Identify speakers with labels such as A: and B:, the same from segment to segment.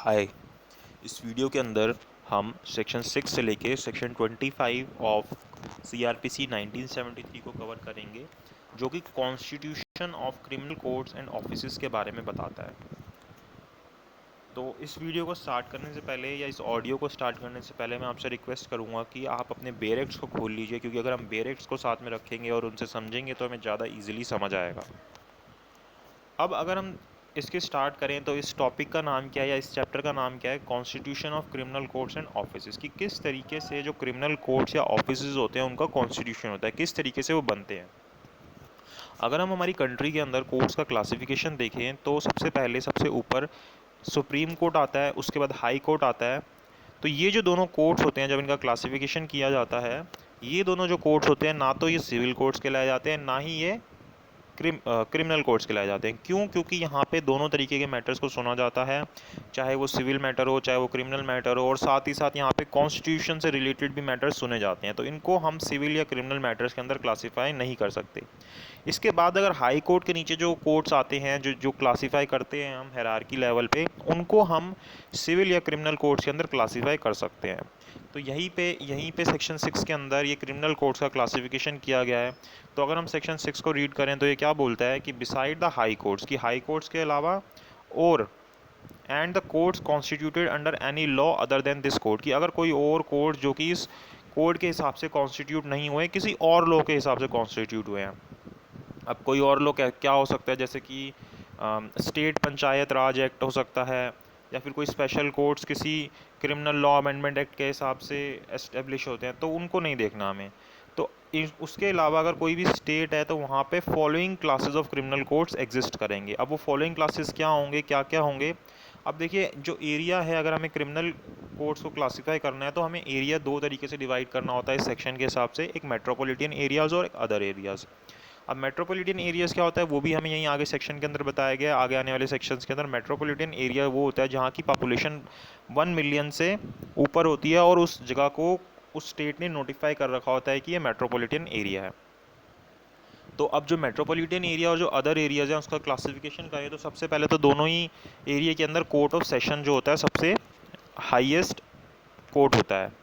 A: हाय। इस वीडियो के अंदर हम सेक्शन 6 से लेके सेक्शन 25 ऑफ CRPC 1973 को कवर करेंगे, जो कि constitution of criminal courts and offices के बारे में बताता है। तो इस वीडियो को स्टार्ट करने से पहले या इस ऑडियो को स्टार्ट करने से पहले मैं आपसे रिक्वेस्ट करूंगा कि आप अपने बेरेक्ट्स को खोल लीजिए, क्योंकि अगर हम बेरेक्ट्स को साथ में रखेंगे और उनसे समझेंगे तो हमें ज़्यादा ईजिली समझ आएगा। अब अगर हम इसके स्टार्ट करें तो इस टॉपिक का नाम क्या है या इस चैप्टर का नाम क्या है, constitution of criminal courts and offices, कि किस तरीके से जो क्रिमिनल कोर्ट्स या ऑफिसेज होते हैं उनका कॉन्स्टिट्यूशन होता है, किस तरीके से वो बनते हैं। अगर हम हमारी कंट्री के अंदर कोर्ट्स का क्लासिफिकेशन देखें तो सबसे पहले सबसे ऊपर सुप्रीम कोर्ट आता है, उसके बाद हाई कोर्ट आता है। तो ये जो दोनों कोर्ट्स होते हैं, जब इनका क्लासिफिकेशन किया जाता है, ये दोनों जो कोर्ट्स होते हैं ना तो ये सिविल कोर्ट्स कहलाए जाते हैं, ना ही ये क्रिमिनल कोर्ट्स कहलाए जाते हैं। क्यों? क्योंकि यहाँ पे दोनों तरीके के मैटर्स को सुना जाता है, चाहे वो सिविल मैटर हो चाहे वो क्रिमिनल मैटर हो, और साथ ही साथ यहाँ पे कॉन्स्टिट्यूशन से रिलेटेड भी मैटर्स सुने जाते हैं। तो इनको हम सिविल या क्रिमिनल मैटर्स के अंदर क्लासीफाई नहीं कर सकते। इसके बाद अगर हाई कोर्ट के नीचे जो कोर्ट्स आते हैं, जो जो क्लासीफाई करते हैं हम हायरार्की लेवल पे, उनको हम सिविल या क्रिमिनल कोर्ट्स के अंदर क्लासीफाई कर सकते हैं। तो यहीं पे सेक्शन 6 के अंदर ये क्रिमिनल कोर्ट्स का क्लासिफिकेशन किया गया है। तो अगर हम सेक्शन 6 को रीड करें तो ये क्या बोलता है कि बिसाइड द हाई कोर्ट्स, की हाई कोर्ट्स के अलावा और and the courts constituted under any law other than this court, की अगर कोई और कोर्ट जो कि इस कोड के हिसाब से कॉन्स्टिट्यूट नहीं हुए, किसी और लॉ के हिसाब से कॉन्स्टिट्यूट हुए हैं। अब कोई और लॉ क्या हो सकता है, जैसे कि स्टेट पंचायत राज एक्ट हो सकता है, या फिर कोई स्पेशल कोर्ट्स किसी क्रिमिनल लॉ अमेंडमेंट एक्ट के हिसाब से एस्टेब्लिश होते हैं, तो उनको नहीं देखना हमें। तो उसके अलावा अगर कोई भी स्टेट है तो वहाँ पे following classes of criminal courts exist करेंगे। अब वो फॉलोइंग क्लासेस क्या होंगे, क्या क्या होंगे? अब देखिए, जो एरिया है, अगर हमें क्रिमिनल कोर्ट्स को क्लासीफाई करना है तो हमें एरिया दो तरीके से डिवाइड करना होता है इस सेक्शन के हिसाब से, एक मेट्रोपॉलिटन एरियाज़ और एक अदर एरियाज़। अब मेट्रोपॉलिटन एरियाज़ क्या होता है वो भी हमें यहीं आगे सेक्शन के अंदर बताया गया। आगे आने वाले सेक्शंस के अंदर मेट्रोपॉलिटन एरिया वो होता है जहाँ की पॉपुलेशन 1 मिलियन से ऊपर होती है, और उस जगह को उस स्टेट ने नोटिफाई कर रखा होता है कि ये मेट्रोपॉलिटन एरिया है। तो अब जो मेट्रोपॉलिटन एरिया और जो अदर एरियाज़ हैं उसका क्लासिफिकेशन करें तो सबसे पहले तो दोनों ही एरिया के अंदर कोर्ट ऑफ सेशन जो होता है सबसे हाईएस्ट कोर्ट होता है।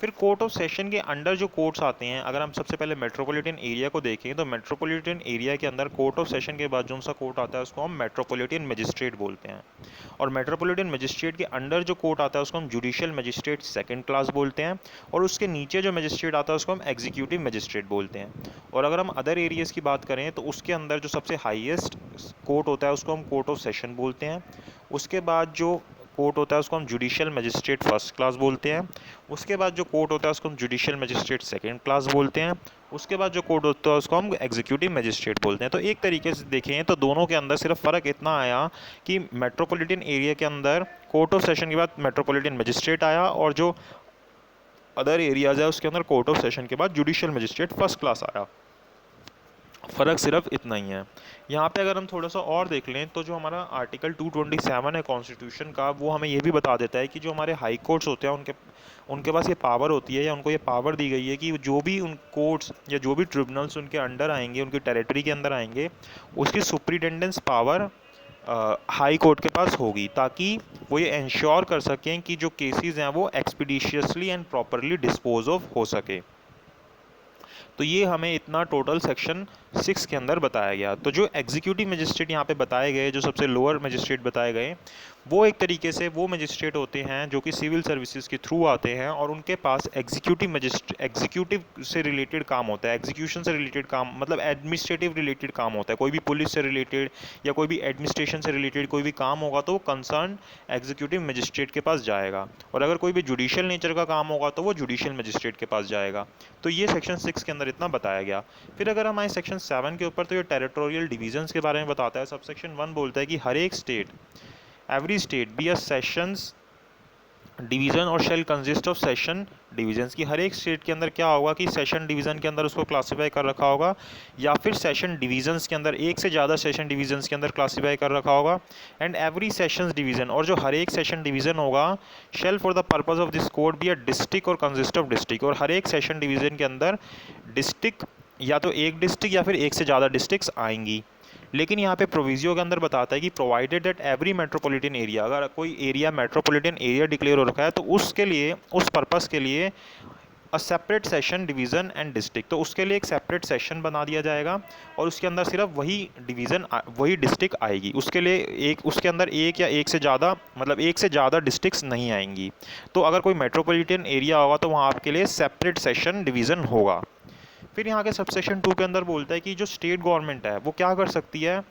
A: फिर कोर्ट ऑफ सेशन के अंडर जो कोर्ट्स आते हैं, अगर हम सबसे पहले मेट्रोपॉलिटन एरिया को देखें तो मेट्रोपॉलिटन एरिया के अंदर कोर्ट ऑफ सेशन के बाद जो सा कोर्ट आता है उसको हम मेट्रोपॉलिटन मजिस्ट्रेट बोलते हैं। और मेट्रोपॉलिटन मजिस्ट्रेट के अंडर जो कोर्ट आता है उसको हम जुडिशियल मजिस्ट्रेट सेकंड क्लास बोलते हैं, और उसके नीचे जो मजिस्ट्रेट आता है उसको हम एग्जीक्यूटिव मजिस्ट्रेट बोलते हैं। और अगर हम अदर एरियाज़ की बात करें तो उसके अंदर जो सबसे हाईएस्ट कोर्ट होता है उसको हम कोर्ट ऑफ सेशन बोलते हैं। उसके बाद जो कोर्ट होता है उसको हम जुडिशियल मजिस्ट्रेट फर्स्ट क्लास बोलते हैं। उसके बाद जो कोर्ट होता है उसको हम जुडिशियल मजिस्ट्रेट सेकंड क्लास बोलते हैं। उसके बाद जो कोर्ट होता है उसको हम एग्जीक्यूटिव मजिस्ट्रेट बोलते हैं। तो एक तरीके से देखें तो दोनों के अंदर सिर्फ फ़र्क इतना आया कि मेट्रोपॉलिटन एरिया के अंदर कोर्ट ऑफ सेशन के बाद मेट्रोपॉलिटन मजिस्ट्रेट आया, और जो अदर एरियाज़ है उसके अंदर कोर्ट ऑफ सेशन के बाद जुडिशियल मजिस्ट्रेट फर्स्ट क्लास आया। फ़र्क सिर्फ इतना ही है। यहाँ पे अगर हम थोड़ा सा और देख लें तो जो हमारा आर्टिकल 227 है कॉन्स्टिट्यूशन का, वो हमें ये भी बता देता है कि जो हमारे हाई कोर्ट्स होते हैं उनके उनके पास ये पावर होती है, या उनको ये पावर दी गई है कि जो भी उन कोर्ट्स या जो भी ट्रिब्यूनल्स उनके अंडर आएंगे, उनकी टेरिटरी के अंदर आएंगे, उसकी सुप्रिटेंडेंस पावर हाई कोर्ट के पास होगी, ताकि वो ये इंश्योर कर सकें कि जो केसेस हैं वो एक्सपीडिशियसली एंड प्रॉपरली डिस्पोज ऑफ हो सके। तो ये हमें इतना टोटल सेक्शन 6 के अंदर बताया गया। तो जो एग्जीक्यूटिव मजिस्ट्रेट यहाँ पे बताए गए, जो सबसे लोअर मजिस्ट्रेट बताए गए, वो एक तरीके से वो मजिस्ट्रेट होते हैं जो कि सिविल सर्विसेज के थ्रू आते हैं, और उनके पास एग्जीक्यूटिव से रिलेटेड काम होता है। एग्जीक्यूशन से रिलेटेड काम मतलब एडमिनिस्ट्रेटिव रिलेटेड काम होता है। कोई भी पुलिस से रिलेटेड या कोई भी एडमिनिस्ट्रेशन से रिलेटेड कोई भी काम होगा तो वो कंसर्न एग्जीक्यूटिव मजिस्ट्रेट के पास जाएगा, और अगर कोई भी जुडिशियल नेचर का काम होगा तो वो जुडिशियल मजिस्ट्रेट के पास जाएगा। तो ये सेक्शन 6 के अंदर इतना बताया गया। फिर अगर हम आए सेक्शन 7 के ऊपर तो ये टेरिटोरियल डिवीजन्स के बारे में बताता है। सब सेक्शन 1 बोलता है कि हर एक state, every state be a sessions division और shall consist of session divisions, की हर एक स्टेट के अंदर क्या होगा कि सेशन डिवीज़न के अंदर उसको क्लासीफाई कर रखा होगा, या फिर सेशन डिवीजन्स के अंदर एक से ज़्यादा सेशन डिवीजन्स के अंदर क्लासीफाई कर रखा होगा। एंड एवरी सेशंस डिवीज़न, और जो हर एक सेशन डिवीज़न होगा, shall for the purpose of this code be a district or consist of district, और हर एक सेशन डिवीज़न के अंदर डिस्ट्रिक्ट या तो एक डिस्ट्रिक्ट या फिर एक से ज़्यादा डिस्ट्रिक्ट्स आएंगी। लेकिन यहाँ पे प्रोविजियो के अंदर बताता है कि provided that every metropolitan area, अगर कोई एरिया मेट्रोपॉलिटन एरिया डिक्लेयर हो रखा है तो उसके लिए, उस पर्पस के लिए a separate session division and district, तो उसके लिए एक सेपरेट सेशन बना दिया जाएगा और उसके अंदर सिर्फ वही डिवीज़न वही डिस्ट्रिक्ट आएगी। उसके लिए एक, उसके अंदर एक या एक से ज़्यादा, मतलब एक से ज़्यादा डिस्ट्रिक्ट्स नहीं आएंगी। तो अगर कोई मेट्रोपॉलिटन एरिया होगा तो वहाँ आपके लिए सेपरेट सेशन डिवीज़न होगा। फिर यहाँ के सबसेक्शन 2 के अंदर बोलता है कि जो स्टेट गवर्नमेंट है वो क्या कर सकती है,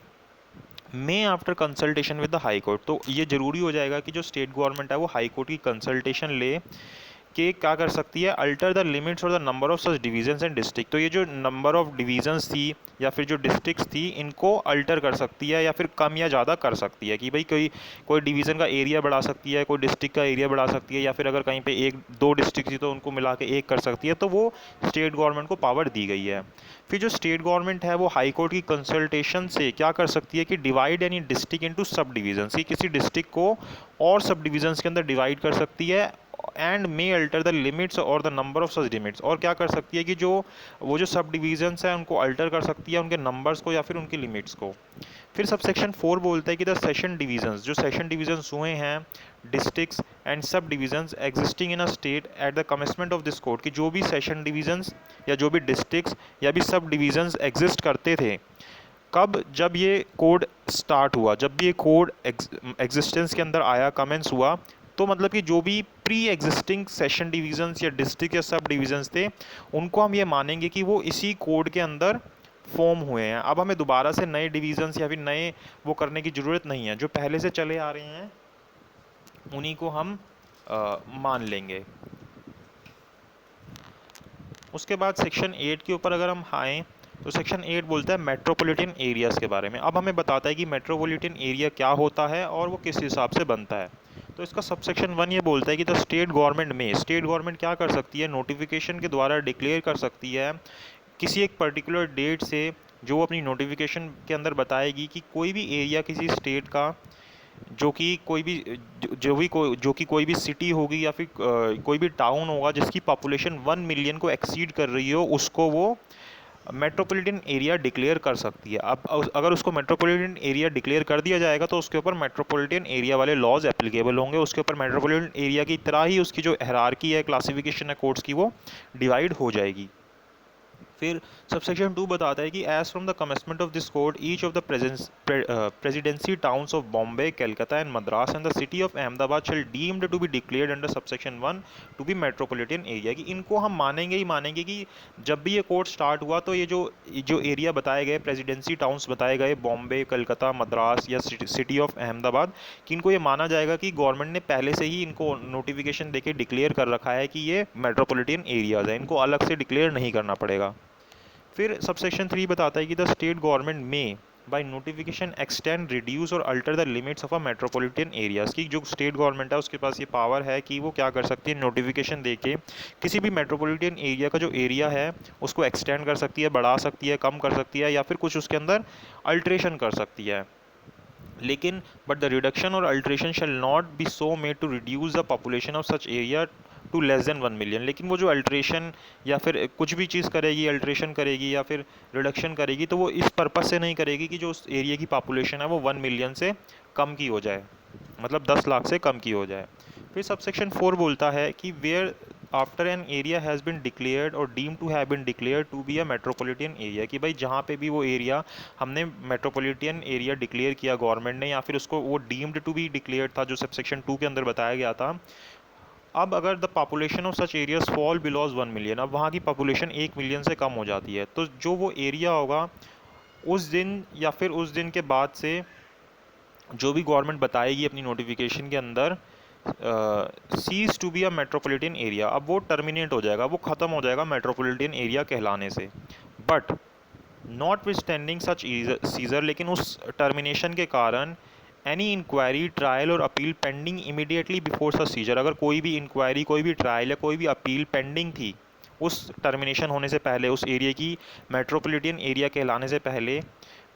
A: may after consultation with the high court. तो ये ज़रूरी हो जाएगा कि जो स्टेट गवर्नमेंट है वो हाई कोर्ट की कंसल्टेशन ले कि क्या कर सकती है, alter the limits or the number of such divisions and district. तो ये जो नंबर ऑफ डिवीजन्स थी या फिर जो डिस्ट्रिक्ट्स थी इनको अल्टर कर सकती है या फिर कम या ज़्यादा कर सकती है, कि भाई कोई कोई डिवीज़न का एरिया बढ़ा सकती है, कोई डिस्ट्रिक्ट का एरिया बढ़ा सकती है, या फिर अगर कहीं पे एक दो डिस्ट्रिक्ट थी तो उनको मिला के एक कर सकती है। तो वो स्टेट गवर्नमेंट को पावर दी गई है। फिर जो स्टेट गवर्नमेंट है वो हाई कोर्ट की कंसल्टेशन से क्या कर सकती है कि डिवाइड एनी डिस्ट्रिक्ट इनटू सब डिवीजन्स, कि किसी डिस्ट्रिक्ट को और सब डिवीजन्स के अंदर डिवाइड कर सकती है and may alter the limits or the number of such limits, और क्या कर सकती है कि जो वो जो सब डिवीजन्स हैं उनको अल्टर कर सकती है, उनके नंबर्स को या फिर उनकी लिमिट्स को। फिर सबसेक्शन 4 बोलता है कि द सेशन डिवीजन्स, जो सेशन डिवीजन्स हुए हैं डिस्ट्रिक्ट्स एंड सब divisions existing in a state at the commencement of this code, कि जो भी सेशन डिवीजन्स या जो भी डिस्ट्रिक्ट्स या भी सब डिवीजन्स एग्जिस्ट करते थे, कब, जब ये कोड स्टार्ट हुआ, जब भी ये कोड एग्जिस्टेंस के अंदर आया, कमेंस हुआ, तो मतलब कि जो भी प्री एग्जिस्टिंग सेशन डिवीजन्स या डिस्ट्रिक्ट या सब डिवीजन्स थे उनको हम ये मानेंगे कि वो इसी कोड के अंदर फॉर्म हुए हैं। अब हमें दोबारा से नए डिवीजन्स या फिर नए वो करने की ज़रूरत नहीं है, जो पहले से चले आ रहे हैं उन्हीं को हम मान लेंगे। उसके बाद सेक्शन 8 के ऊपर अगर हम आएँ तो सेक्शन 8 बोलता है मेट्रोपॉलिटन एरियाज़ के बारे में। अब हमें बताता है कि मेट्रोपॉलिटन एरिया क्या होता है और वो किस हिसाब से बनता है। तो इसका सबसेक्शन 1 ये बोलता है कि द स्टेट गवर्नमेंट में, स्टेट गवर्नमेंट क्या कर सकती है, नोटिफिकेशन के द्वारा डिक्लेयर कर सकती है किसी एक पर्टिकुलर डेट से, जो वो अपनी नोटिफिकेशन के अंदर बताएगी कि कोई भी एरिया किसी स्टेट का जो कि कोई भी जो कि कोई भी सिटी होगी या फिर कोई भी टाउन होगा जिसकी पॉपुलेशन 1 मिलियन को एक्सीड कर रही हो, उसको वो मेट्रोपॉलिटन एरिया डिक्लेयर कर सकती है। अब अगर उसको मेट्रोपॉलिटन एरिया डिक्लेयर कर दिया जाएगा तो उसके ऊपर मेट्रोपॉलिटन एरिया वाले लॉज एप्लीकेबल होंगे, उसके ऊपर मेट्रोपॉलिटन एरिया की तरह ही उसकी जो हायरार्की है, क्लासिफिकेशन है कोर्ट्स की, वो डिवाइड हो जाएगी। फिर सबसेक्शन 2 बताता है कि as from the commencement of this code each of the presidency towns of Bombay, Calcutta and Madras and the city of Ahmedabad shall deemed to be declared under subsection 1 to be metropolitan area, कि इनको हम मानेंगे ही मानेंगे कि जब भी ये कोड स्टार्ट हुआ तो ये जो एरिया बताए गए, प्रेसिडेंसी टाउन्स बताए गए, बॉम्बे, कलकत्ता, मद्रास या सिटी ऑफ अहमदाबाद, कि इनको ये माना जाएगा कि गवर्नमेंट ने पहले से ही इनको नोटिफिकेशन देके डिक्लेयर कर रखा है कि ये मेट्रोपॉलिटन एरियाज है, इनको अलग से डिक्लेयर नहीं करना पड़ेगा। फिर सबसेक्शन 3 बताता है कि द स्टेट गवर्नमेंट में बाय नोटिफिकेशन एक्सटेंड, रिड्यूस और alter the limits of a metropolitan areas, की जो स्टेट गवर्नमेंट है उसके पास ये पावर है कि वो क्या कर सकती है, नोटिफिकेशन देके किसी भी मेट्रोपॉलिटन एरिया का जो एरिया है उसको एक्सटेंड कर सकती है, बढ़ा सकती है, कम कर सकती है, या फिर कुछ उसके अंदर अल्ट्रेशन कर सकती है। लेकिन but the reduction or alteration shall not be so made to reduce the population of such area to less than 1 million. लेकिन वो जो अल्ट्रेशन या फिर कुछ भी चीज़ करेगी, अल्ट्रेशन करेगी या फिर रिडक्शन करेगी, तो वो इस पर्पज़ से नहीं करेगी कि जो उस एरिया की पॉपुलेशन है वो 1 मिलियन से कम की हो जाए, मतलब 10 लाख से कम की हो जाए। फिर सबसेक्शन 4 बोलता है कि where after an area has been declared or deem to have been declared to be a metropolitan area, कि भाई जहाँ पे भी वो एरिया हमने मेट्रोपॉलिटन एरिया डिक्लेयर किया गवर्नमेंट ने, या फिर उसको वो डीम्ड टू बी डिक्लेयर्ड था जो सबसेक्शन 2 के अंदर बताया गया था, अब अगर the population of such areas fall below 1 million, अब वहाँ की पॉपुलेशन 1 मिलियन से कम हो जाती है, तो जो वो एरिया होगा उस दिन या फिर उस दिन के बाद से जो भी गवर्नमेंट बताएगी अपनी नोटिफिकेशन के अंदर cease to be a metropolitan area, अब वो टर्मिनेट हो जाएगा, वो ख़त्म हो जाएगा मेट्रोपॉलिटन एरिया कहलाने से। But not withstanding such cesser, लेकिन उस टर्मिनेशन के कारण any inquiry, trial or appeal pending immediately before such cesser, अगर कोई भी इंक्वायरी, कोई भी ट्रायल या कोई भी अपील पेंडिंग थी उस टर्मिनेशन होने से पहले, उस एरिया की मेट्रोपॉलिटन एरिया कहलाने से पहले,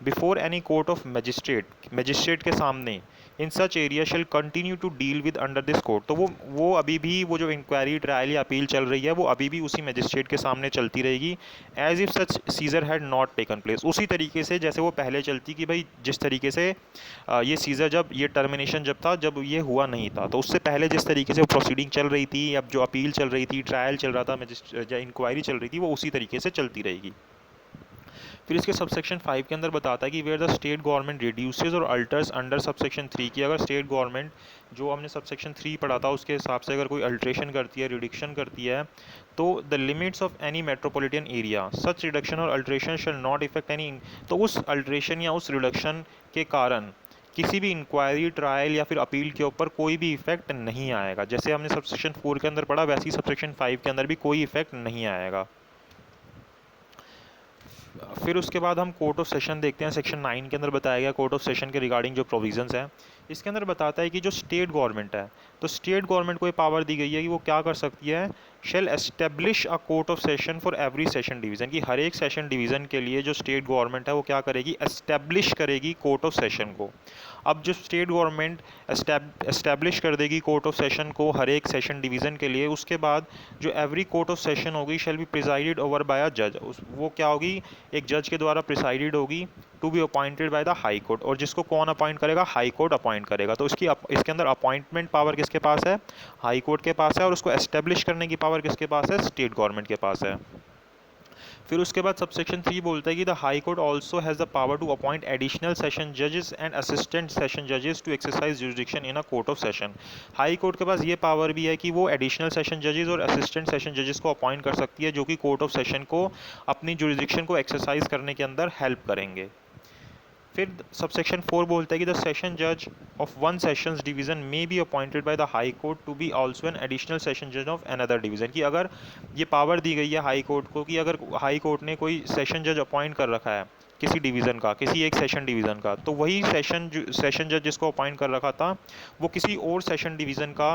A: before any court of magistrate, magistrate के सामने in such area shall continue to deal with under this court. तो वो अभी भी वो जो इंक्वायरी ट्रायल या अपील चल रही है वो अभी भी उसी मजिस्ट्रेट के सामने चलती रहेगी, as if such cesser had not taken place, उसी तरीके से जैसे वो पहले चलती कि भाई जिस तरीके से ये सीजर जब ये टर्मिनेशन जब था, जब ये हुआ नहीं था, तो उससे पहले जिस तरीके से वो प्रोसीडिंग चल रही थी, अब जो अपील चल रही थी, ट्रायल चल रहा था, मजिस्ट्रेट या इंक्वायरी चल रही थी, वो उसी तरीके से चलती रहेगी। फिर इसके सबसेक्शन 5 के अंदर बताता है कि where the state government reduces or alters under subsection 3, की अगर स्टेट गवर्नमेंट जो हमने सबसेक्शन 3 पढ़ा था उसके हिसाब से अगर कोई अल्ट्रेशन करती है, रिडक्शन करती है, तो the limits of any metropolitan area such reduction or alteration shall not affect any, तो उस अल्ट्रेशन या उस रिडक्शन के कारण किसी भी इंक्वायरी, ट्रायल या फिर अपील के ऊपर कोई भी इफेक्ट नहीं आएगा। जैसे हमने सबसेक्शन 4 के अंदर पढ़ा वैसे ही सबसेक्शन 5 के अंदर भी कोई इफेक्ट नहीं आएगा। फिर उसके बाद हम कोर्ट ऑफ सेशन देखते हैं। सेक्शन 9 के अंदर बताया गया कोर्ट ऑफ सेशन के रिगार्डिंग जो प्रोविजंस हैं, इसके अंदर बताता है कि जो स्टेट गवर्नमेंट है, तो स्टेट गवर्नमेंट को ये पावर दी गई है कि वो क्या कर सकती है, shall establish a court of session for every session division, की हर एक सेशन डिवीज़न के लिए जो स्टेट गवर्नमेंट है वो क्या करेगी, एस्टेब्लिश करेगी कोर्ट ऑफ सेशन को। अब जो स्टेट गवर्नमेंट एस्टेब्लिश कर देगी कोर्ट ऑफ सेशन को हर एक सेशन डिवीज़न के लिए, उसके बाद जो एवरी कोर्ट ऑफ सेशन होगी shall be presided over by a जज, वो क्या होगी, एक जज के द्वारा प्रिसाइडेड होगी, to be appointed by the high court, और जिसको कौन अपॉइंट करेगा, हाई कोर्ट अपॉइंट करेगा। तो इसके अंदर अपॉइंटमेंट पावर किसके पास है, हाई कोर्ट के पास है, और उसको एस्टेब्लिश करने की पावर किसके पास है, स्टेट गवर्नमेंट के पास है। फिर उसके बाद सबसेक्शन 3 बोलता है कि the high court also has the power to appoint additional session जजेस एंड असिस्टेंट सेशन जजेस to exercise jurisdiction in a court of session. High court के पास ये पावर भी है कि वो एडिशनल सेशन जजेस और असिस्टेंट सेशन जजेस को अपॉइंट कर सकती है, जो कि कोर्ट ऑफ सेशन को अपनी जुरिडिक्शन को एक्सरसाइज करने के अंदर हेल्प करेंगे। फिर सबसेक्शन 4 बोलता है कि द सेशन जज of one sessions division may be appointed by the high court to be also an additional session जज ऑफ अनदर डिवीजन, की अगर ये पावर दी गई है हाई कोर्ट को कि अगर हाई कोर्ट ने कोई सेशन जज अपॉइंट कर रखा है किसी डिवीज़न का, किसी एक सेशन डिवीज़न का, तो वही सेशन जज जिसको अपॉइंट कर रखा था वो किसी और सेशन डिवीज़न का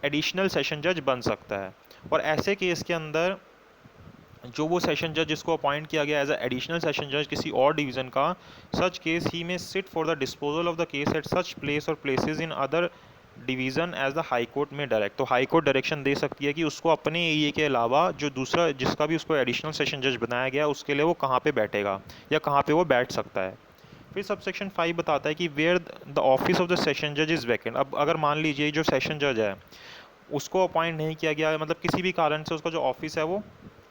A: एडिशनल सेशन जज बन सकता है। और ऐसे केस के अंदर जो वो सेशन जज जिसको अपॉइंट किया गया एज अ एडिशनल सेशन जज किसी और डिवीज़न का, सच केस ही में sit for the disposal of the case at such place or places in other division as the high court may direct, तो हाई कोर्ट डायरेक्शन दे सकती है कि उसको अपने एरिए के अलावा जो दूसरा जिसका भी उसको एडिशनल सेशन जज बनाया गया उसके लिए वो कहाँ पे बैठेगा या कहाँ पे वो बैठ सकता है। फिर सबसेक्शन 5 बताता है कि where the office of the session जज इज़ वैकेंट। अब अगर मान लीजिए जो सेशन जज है उसको अपॉइंट नहीं किया गया, मतलब किसी भी कारण से उसका जो ऑफिस है वो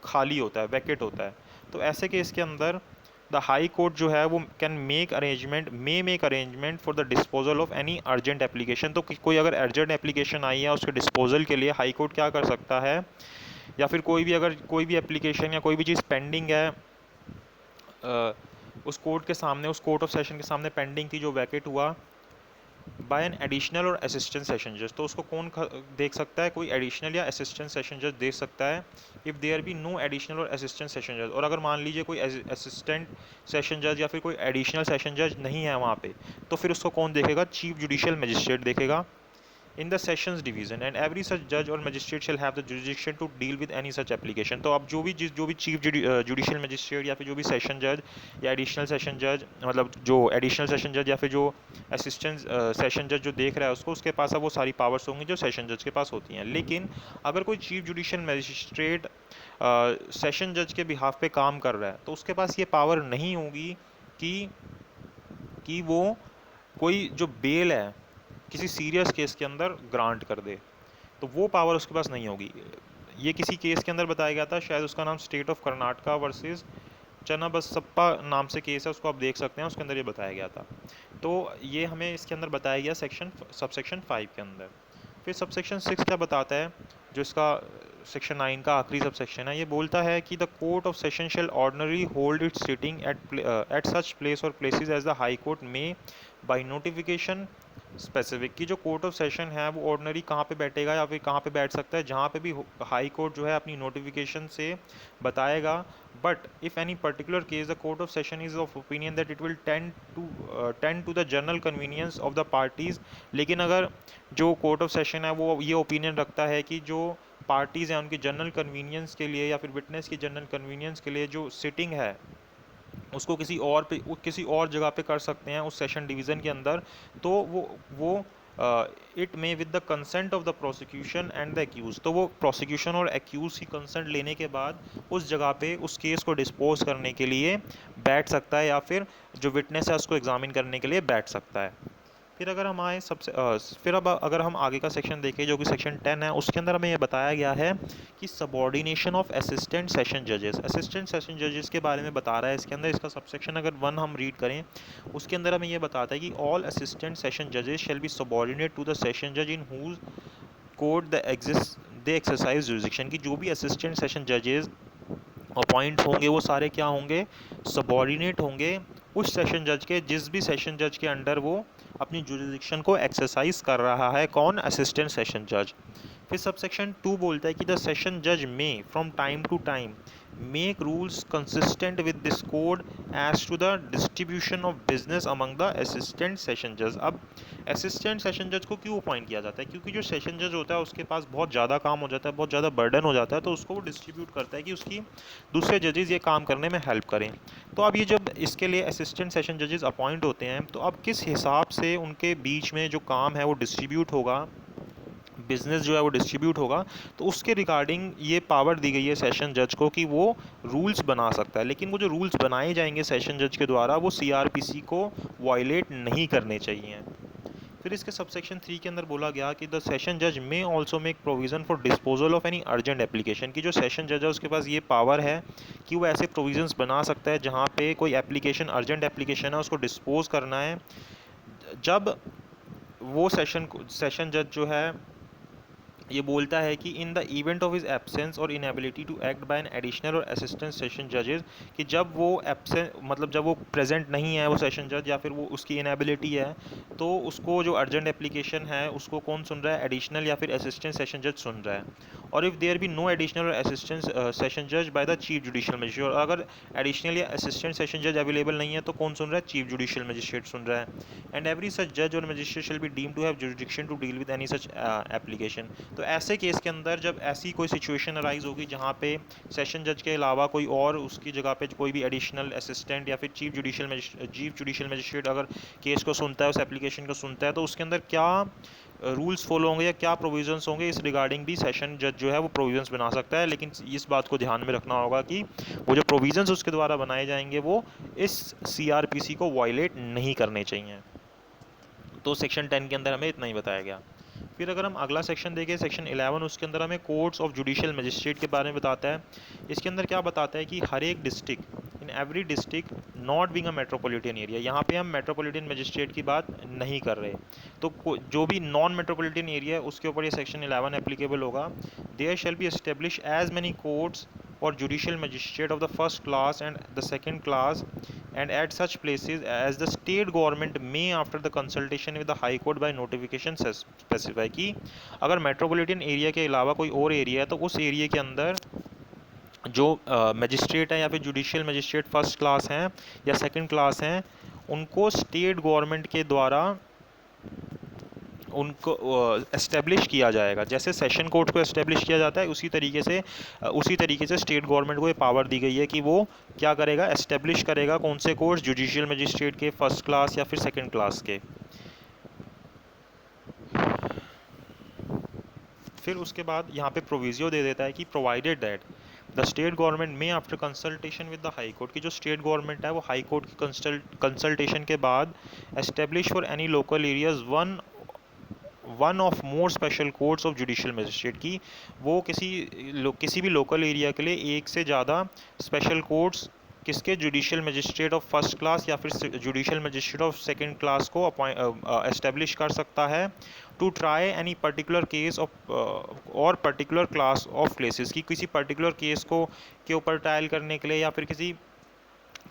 A: खाली होता है, वैकेट होता है, तो ऐसे केस के अंदर द हाई कोर्ट जो है वो can make arrangement for the disposal of any urgent application. तो कोई अगर अर्जेंट एप्लीकेशन आई है उसके डिस्पोजल के लिए हाई कोर्ट क्या कर सकता है, या फिर कोई भी अगर कोई भी एप्लीकेशन या कोई भी चीज़ पेंडिंग है उस कोर्ट के सामने, उस कोर्ट ऑफ सेशन के सामने पेंडिंग थी, जो वैकेट हुआ bye an additional or assistant session जज, तो उसको कौन देख सकता है, कोई एडिशनल या असिस्टेंट सेशन जज देख सकता है, if there be no additional or assistant session जज। और अगर मान लीजिए कोई असिस्टेंट सेशन जज या फिर कोई एडिशनल सेशन जज नहीं है वहाँ पे, तो फिर उसको कौन देखेगा, चीफ जुडिशियल मजिस्ट्रेट देखेगा in the sessions division, and every such जज or magistrate shall have the jurisdiction to deal with any such application. तो अब जो भी चीफ जुडिशियल मजिस्ट्रेट या फिर जो भी सेशन जज या एडिशनल सेशन जज, मतलब जो एडिशनल सेशन जज या फिर जो असिस्टेंट सेशन जज जो देख रहा है उसके पास अब वो सारी पावर्स होंगी जो सेशन जज के पास होती हैं। लेकिन अगर कोई चीफ जुडिशियल मजिस्ट्रेट सेशन जज के बिहाफ पे काम कर रहा है तो उसके पास ये पावर नहीं होगी कि वो कोई जो बेल है किसी सीरियस केस के अंदर ग्रांट कर दे, तो वो पावर उसके पास नहीं होगी। ये किसी केस के अंदर बताया गया था, शायद उसका नाम स्टेट ऑफ कर्नाटका वर्सेस चन्नाबसप्पा नाम से केस है, उसको आप देख सकते हैं, उसके अंदर ये बताया गया था। तो ये हमें इसके अंदर बताया गया सबसेक्शन 5 के अंदर। फिर सबसेक्शन 6 क्या बताता है, जो इसका सेक्शन 9 का आखिरी सबसेक्शन है, ये बोलता है कि the court of session shall ordinary hold its sitting at such place or places as the high court may by notification specific, की जो कोर्ट ऑफ सेशन है वो ऑर्डनरी कहाँ पे बैठेगा या फिर कहाँ पे बैठ सकता है, जहाँ पे भी हाई कोर्ट जो है अपनी नोटिफिकेशन से बताएगा। But if any particular case the court of session is of opinion that it will tend to the general convenience of the parties, लेकिन अगर जो कोर्ट ऑफ सेशन है वो ये ओपिनियन रखता है कि जो पार्टीज़ हैं उनकी जनरल कन्वीनियंस के लिए या फिर विटनेस की जनरल कन्वीनियंस के लिए जो सिटिंग है उसको किसी और जगह पे कर सकते हैं उस सेशन डिवीज़न के अंदर। तो वो it may with the consent of the prosecution and the accused, तो वो प्रोसिक्यूशन और एक्यूज की कंसेंट लेने के बाद उस जगह पे उस केस को डिस्पोज करने के लिए बैठ सकता है, या फिर जो विटनेस है उसको एग्जामिन करने के लिए बैठ सकता है। फिर अगर हम आए फिर अब अगर हम आगे का सेक्शन देखें जो कि सेक्शन 10 है, उसके अंदर हमें यह बताया गया है कि सबॉर्डिनेशन ऑफ असिस्टेंट सेशन जजेस। असिस्टेंट सेशन जजेस के बारे में बता रहा है इसके अंदर। इसका सबसेक्शन अगर 1 हम रीड करें, उसके अंदर हमें यह बताता है कि ऑल असिस्टेंट सेशन जजेस shall be subordinate to the session जज in whose court they exercise jurisdiction, की जो भी असिस्टेंट सेशन जजेस अपॉइंट होंगे वो सारे क्या होंगे, सबॉर्डिनेट होंगे उस सेशन जज के, जिस भी सेशन जज के अंडर वो अपनी जुरिसडिक्शन को एक्सरसाइज कर रहा है। कौन? असिस्टेंट सेशन जज। फिर सब सेक्शन 2 बोलता है कि द सेशन जज में from time to time make rules consistent with this code as to the distribution of business among the assistant session जज। अब असिस्टेंट सेशन जज को क्यों अपॉइंट किया जाता है? क्योंकि जो सेशन जज होता है उसके पास बहुत ज़्यादा काम हो जाता है, बहुत ज़्यादा बर्डन हो जाता है, तो उसको वो डिस्ट्रीब्यूट करता है कि उसकी दूसरे जजेस ये काम करने में हेल्प करें। तो अब ये जब इसके लिए असिस्टेंट सेशन जजेस अपॉइंट होते हैं, तो अब किस हिसाब से उनके बीच में जो काम है वो डिस्ट्रीब्यूट होगा, बिजनेस जो है वो डिस्ट्रीब्यूट होगा, तो उसके रिगार्डिंग ये पावर दी गई है सेशन जज को कि वो रूल्स बना सकता है। लेकिन वो जो रूल्स बनाए जाएंगे सेशन जज के द्वारा वो सीआरपीसी को वायलेट नहीं करने चाहिए। फिर इसके सबसेक्शन 3 के अंदर बोला गया कि द सेशन जज में also make provision for disposal of any urgent application, की जो सेशन जज है उसके पास ये पावर है कि वो ऐसे प्रोविजंस बना सकता है जहाँ पे कोई एप्लीकेशन, अर्जेंट एप्लीकेशन है, उसको डिस्पोज करना है। जब वो सेशन जज जो है ये बोलता है कि in the event of his absence or inability to act by an additional or assistant session जजेस, कि जब वो एब्सेंट मतलब जब वो प्रेजेंट नहीं है वो सेशन जज, या फिर वो उसकी इनएबिलिटी है, तो उसको जो अर्जेंट एप्लीकेशन है उसको कौन सुन रहा है? एडिशनल या फिर असिस्टेंट सेशन जज सुन रहा है। और if there be no additional or assistant session जज by the chief judicial magistrate, और अगर एडिशनल या असिस्टेंट सेशन जज अवेलेबल नहीं है तो कौन सुन रहा है? चीफ जुडिशियल मजिस्ट्रेट सुन रहा है। एंड एवरी सच जज or magistrate shall be deem to have jurisdiction to deal with any such application. तो ऐसे केस के अंदर जब ऐसी कोई सिचुएशन अराइज होगी जहाँ पे सेशन जज के अलावा कोई और उसकी जगह पे कोई भी एडिशनल असिस्टेंट या फिर चीफ जुडिशियल मजिस्ट्रेट अगर केस को सुनता है, उस एप्लीकेशन को सुनता है, तो उसके अंदर क्या रूल्स फॉलो होंगे या क्या प्रोविजंस होंगे, इस रिगार्डिंग भी सेशन जज जो है वो प्रोविजंस बना सकता है। लेकिन इस बात को ध्यान में रखना होगा कि वो जो प्रोविजंस उसके द्वारा बनाए जाएंगे वो इस सीआरपीसी को वायलेट नहीं करने चाहिए। तो सेक्शन 10 के अंदर हमें इतना ही बताया गया। फिर अगर हम अगला सेक्शन देखें, सेक्शन 11, उसके अंदर हमें कोर्ट्स ऑफ जुडिशियल मजिस्ट्रेट के बारे में बताता है। इसके अंदर क्या बताता है कि हर एक district, in every district not being a metropolitan area, यहाँ पे हम मेट्रोपॉलिटन मजिस्ट्रेट की बात नहीं कर रहे, तो जो भी नॉन मेट्रोपॉलिटन एरिया है उसके ऊपर ये सेक्शन 11 एप्लीकेबल होगा। There shall be establish as many courts or judicial magistrate of the first class and the second class and at such places as the state government may after the consultation with the high court by notification specify, कि अगर metropolitan area के अलावा कोई और area है तो उस area के अंदर जो मजिस्ट्रेट हैं या फिर जुडिशियल मजिस्ट्रेट फर्स्ट क्लास हैं या सेकंड क्लास हैं, उनको स्टेट गवर्नमेंट के द्वारा उनको एस्टेब्लिश किया जाएगा। जैसे सेशन कोर्ट को एस्टेब्लिश किया जाता है उसी तरीके से स्टेट गवर्नमेंट को ये पावर दी गई है कि वो क्या करेगा? एस्टेब्लिश करेगा कौन से कोर्ट्स? जुडिशियल मजिस्ट्रेट के फर्स्ट क्लास या फिर सेकंड क्लास के। फिर उसके बाद यहाँ पे प्रोविजियो दे देता है कि provided that the state government may after consultation with the high court, की जो स्टेट गवर्नमेंट है वो हाई कोर्ट की कंसल्टेशन के बाद establish for any local areas one of more special courts of judicial magistrate, की वो किसी भी लोकल एरिया के लिए एक से ज़्यादा स्पेशल कोर्ट्स किसके? Judicial magistrate of first class या फिर judicial magistrate of second class को एस्टेब्लिश कर सकता है to try any particular case of or particular class of cases, की किसी पर्टिकुलर केस को के ऊपर ट्रायल करने के लिए या फिर किसी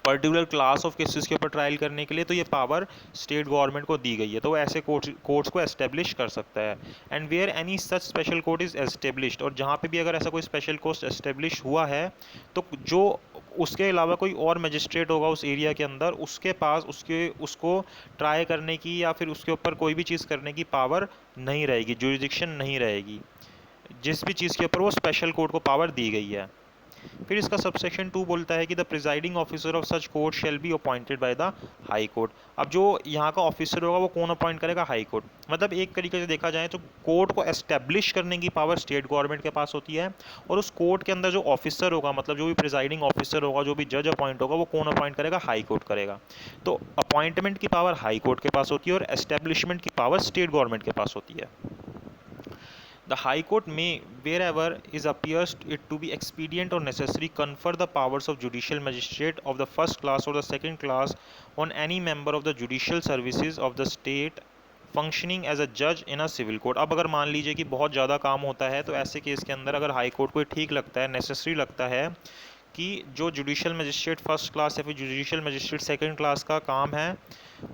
A: पर्टिकुलर क्लास ऑफ केसेस के ऊपर ट्रायल करने के लिए, तो ये पावर स्टेट गवर्नमेंट को दी गई है, तो वो ऐसे कोर्ट्स को एस्टेब्लिश कर सकता है। And where any such special court is established, और जहाँ पे भी अगर ऐसा कोई स्पेशल कोर्ट एस्टेब्लिश हुआ है तो जो उसके अलावा कोई और मजिस्ट्रेट होगा उस एरिया के अंदर, उसके पास उसको ट्राई करने की या फिर उसके ऊपर कोई भी चीज़ करने की पावर नहीं रहेगी, जुरिडिक्शन नहीं रहेगी, जिस भी चीज़ के ऊपर वो स्पेशल कोर्ट को पावर दी गई है। फिर इसका सबसेक्शन 2 बोलता है कि the presiding officer of such court shell be appointed by the high court. अब जो यहाँ का ऑफिसर होगा वो कौन अपॉइंट करेगा? High court. मतलब एक तरीके से देखा जाए तो कोर्ट को एस्टेब्लिश करने की पावर स्टेट गवर्नमेंट के पास होती है, और उस कोर्ट के अंदर जो ऑफिसर होगा, मतलब जो भी प्रिजाइडिंग ऑफिसर होगा, जो भी जज अपॉइंट होगा, वो कौन अपॉइंट करेगा? हाई कोर्ट करेगा। तो अपॉइंटमेंट की पावर हाई कोर्ट के पास होती है और एस्टेब्लिशमेंट की पावर स्टेट गवर्नमेंट के पास होती है। The High Court may, wherever it appears it to be expedient or necessary, confer the powers of judicial magistrate of the first class or the second class on any member of the judicial services of the state functioning as a जज in a civil court. अब अगर मान लीजिए कि बहुत ज़्यादा काम होता है, तो ऐसे केस के अंदर अगर हाई कोर्ट को ठीक लगता है, नेसेसरी लगता है कि जो जुडिशियल मजिस्ट्रेट फर्स्ट क्लास या फिर जुडिशियल मजिस्ट्रेट सेकंड क्लास का काम है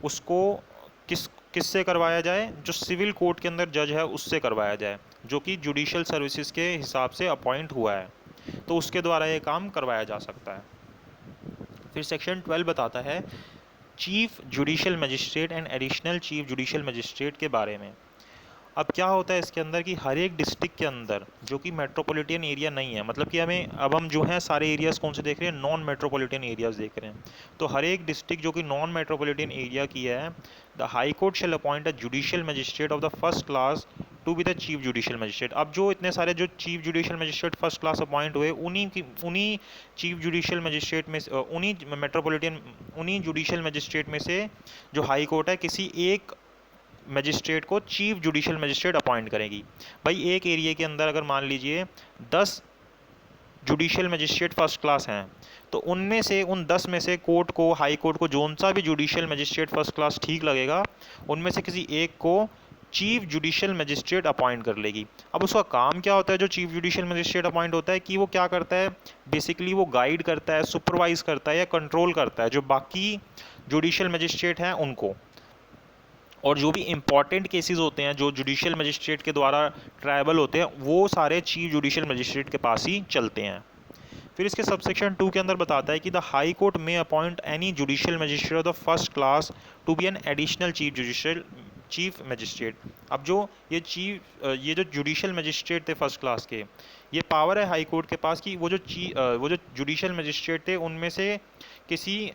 A: उसको किससे करवाया जाए? जो सिविल कोर्ट के अंदर जज है उससे करवाया जाए, जो कि जुडिशियल सर्विसेज के हिसाब से अपॉइंट हुआ है, तो उसके द्वारा ये काम करवाया जा सकता है। फिर सेक्शन 12 बताता है chief judicial magistrate and additional chief judicial magistrate के बारे में। अब क्या होता है इसके अंदर कि हर एक डिस्ट्रिक्ट के अंदर जो कि मेट्रोपॉलिटन एरिया नहीं है, मतलब कि हम जो हैं सारे एरियाज कौन से देख रहे हैं? नॉन मेट्रोपॉलिटन एरियाज देख रहे हैं। तो हर एक डिस्ट्रिक्ट जो कि नॉन मेट्रोपॉलिटन एरिया की है, the high court shall appoint a judicial magistrate of the first class to be the chief judicial magistrate. अब जो इतने सारे जो chief judicial magistrate first class appoint हुए, उन्हीं चीफ जुडिशियल मजिस्ट्रेट में उन्हीं जुडिशियल मजिस्ट्रेट में से जो हाई कोर्ट है किसी एक मजिस्ट्रेट को चीफ जुडिशियल मजिस्ट्रेट अपॉइंट करेगी। भाई एक एरिया के अंदर अगर मान लीजिए 10 जुडिशियल मजिस्ट्रेट फर्स्ट क्लास हैं, तो उनमें से उन 10 में से कोर्ट को, हाई कोर्ट को जोन सा भी जुडिशियल मजिस्ट्रेट फर्स्ट क्लास ठीक लगेगा, उनमें से किसी एक को चीफ जुडिशियल मजिस्ट्रेट अपॉइंट कर लेगी। अब उसका काम क्या होता है? जो चीफ जुडिशियल मजिस्ट्रेट अपॉइंट होता है कि वो क्या करता है? बेसिकली वो गाइड करता है, सुपरवाइज करता है या कंट्रोल करता है जो बाकी जुडिशियल मजिस्ट्रेट हैं उनको, और जो भी इंपॉर्टेंट केसेस होते हैं जो जुडिशियल मजिस्ट्रेट के द्वारा ट्रायबल होते हैं, वो सारे चीफ जुडिशियल मजिस्ट्रेट के पास ही चलते हैं। फिर इसके सबसेक्शन 2 के अंदर बताता है कि the high court may appoint any judicial magistrate of the first class to be an additional chief magistrate. अब जो ये जो जुडिशियल मजिस्ट्रेट थे फर्स्ट क्लास के, ये पावर है हाई कोर्ट के पास कि वो जो जुडिशियल मजिस्ट्रेट थे उनमें से किसी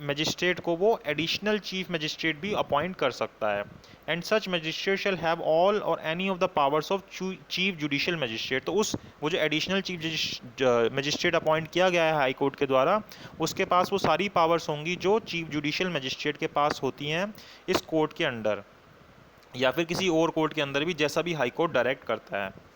A: मजिस्ट्रेट को वो एडिशनल चीफ मजिस्ट्रेट भी अपॉइंट कर सकता है। And such magistrate shall have all or any of the powers of chief judicial magistrate. तो वो जो एडिशनल चीफ मजिस्ट्रेट अपॉइंट किया गया है हाई कोर्ट के द्वारा, उसके पास वो सारी पावर्स होंगी जो चीफ जुडिशियल मजिस्ट्रेट के पास होती हैं इस कोर्ट के अंडर, या फिर किसी और कोर्ट के अंदर भी, जैसा भी हाई कोर्ट डायरेक्ट करता है।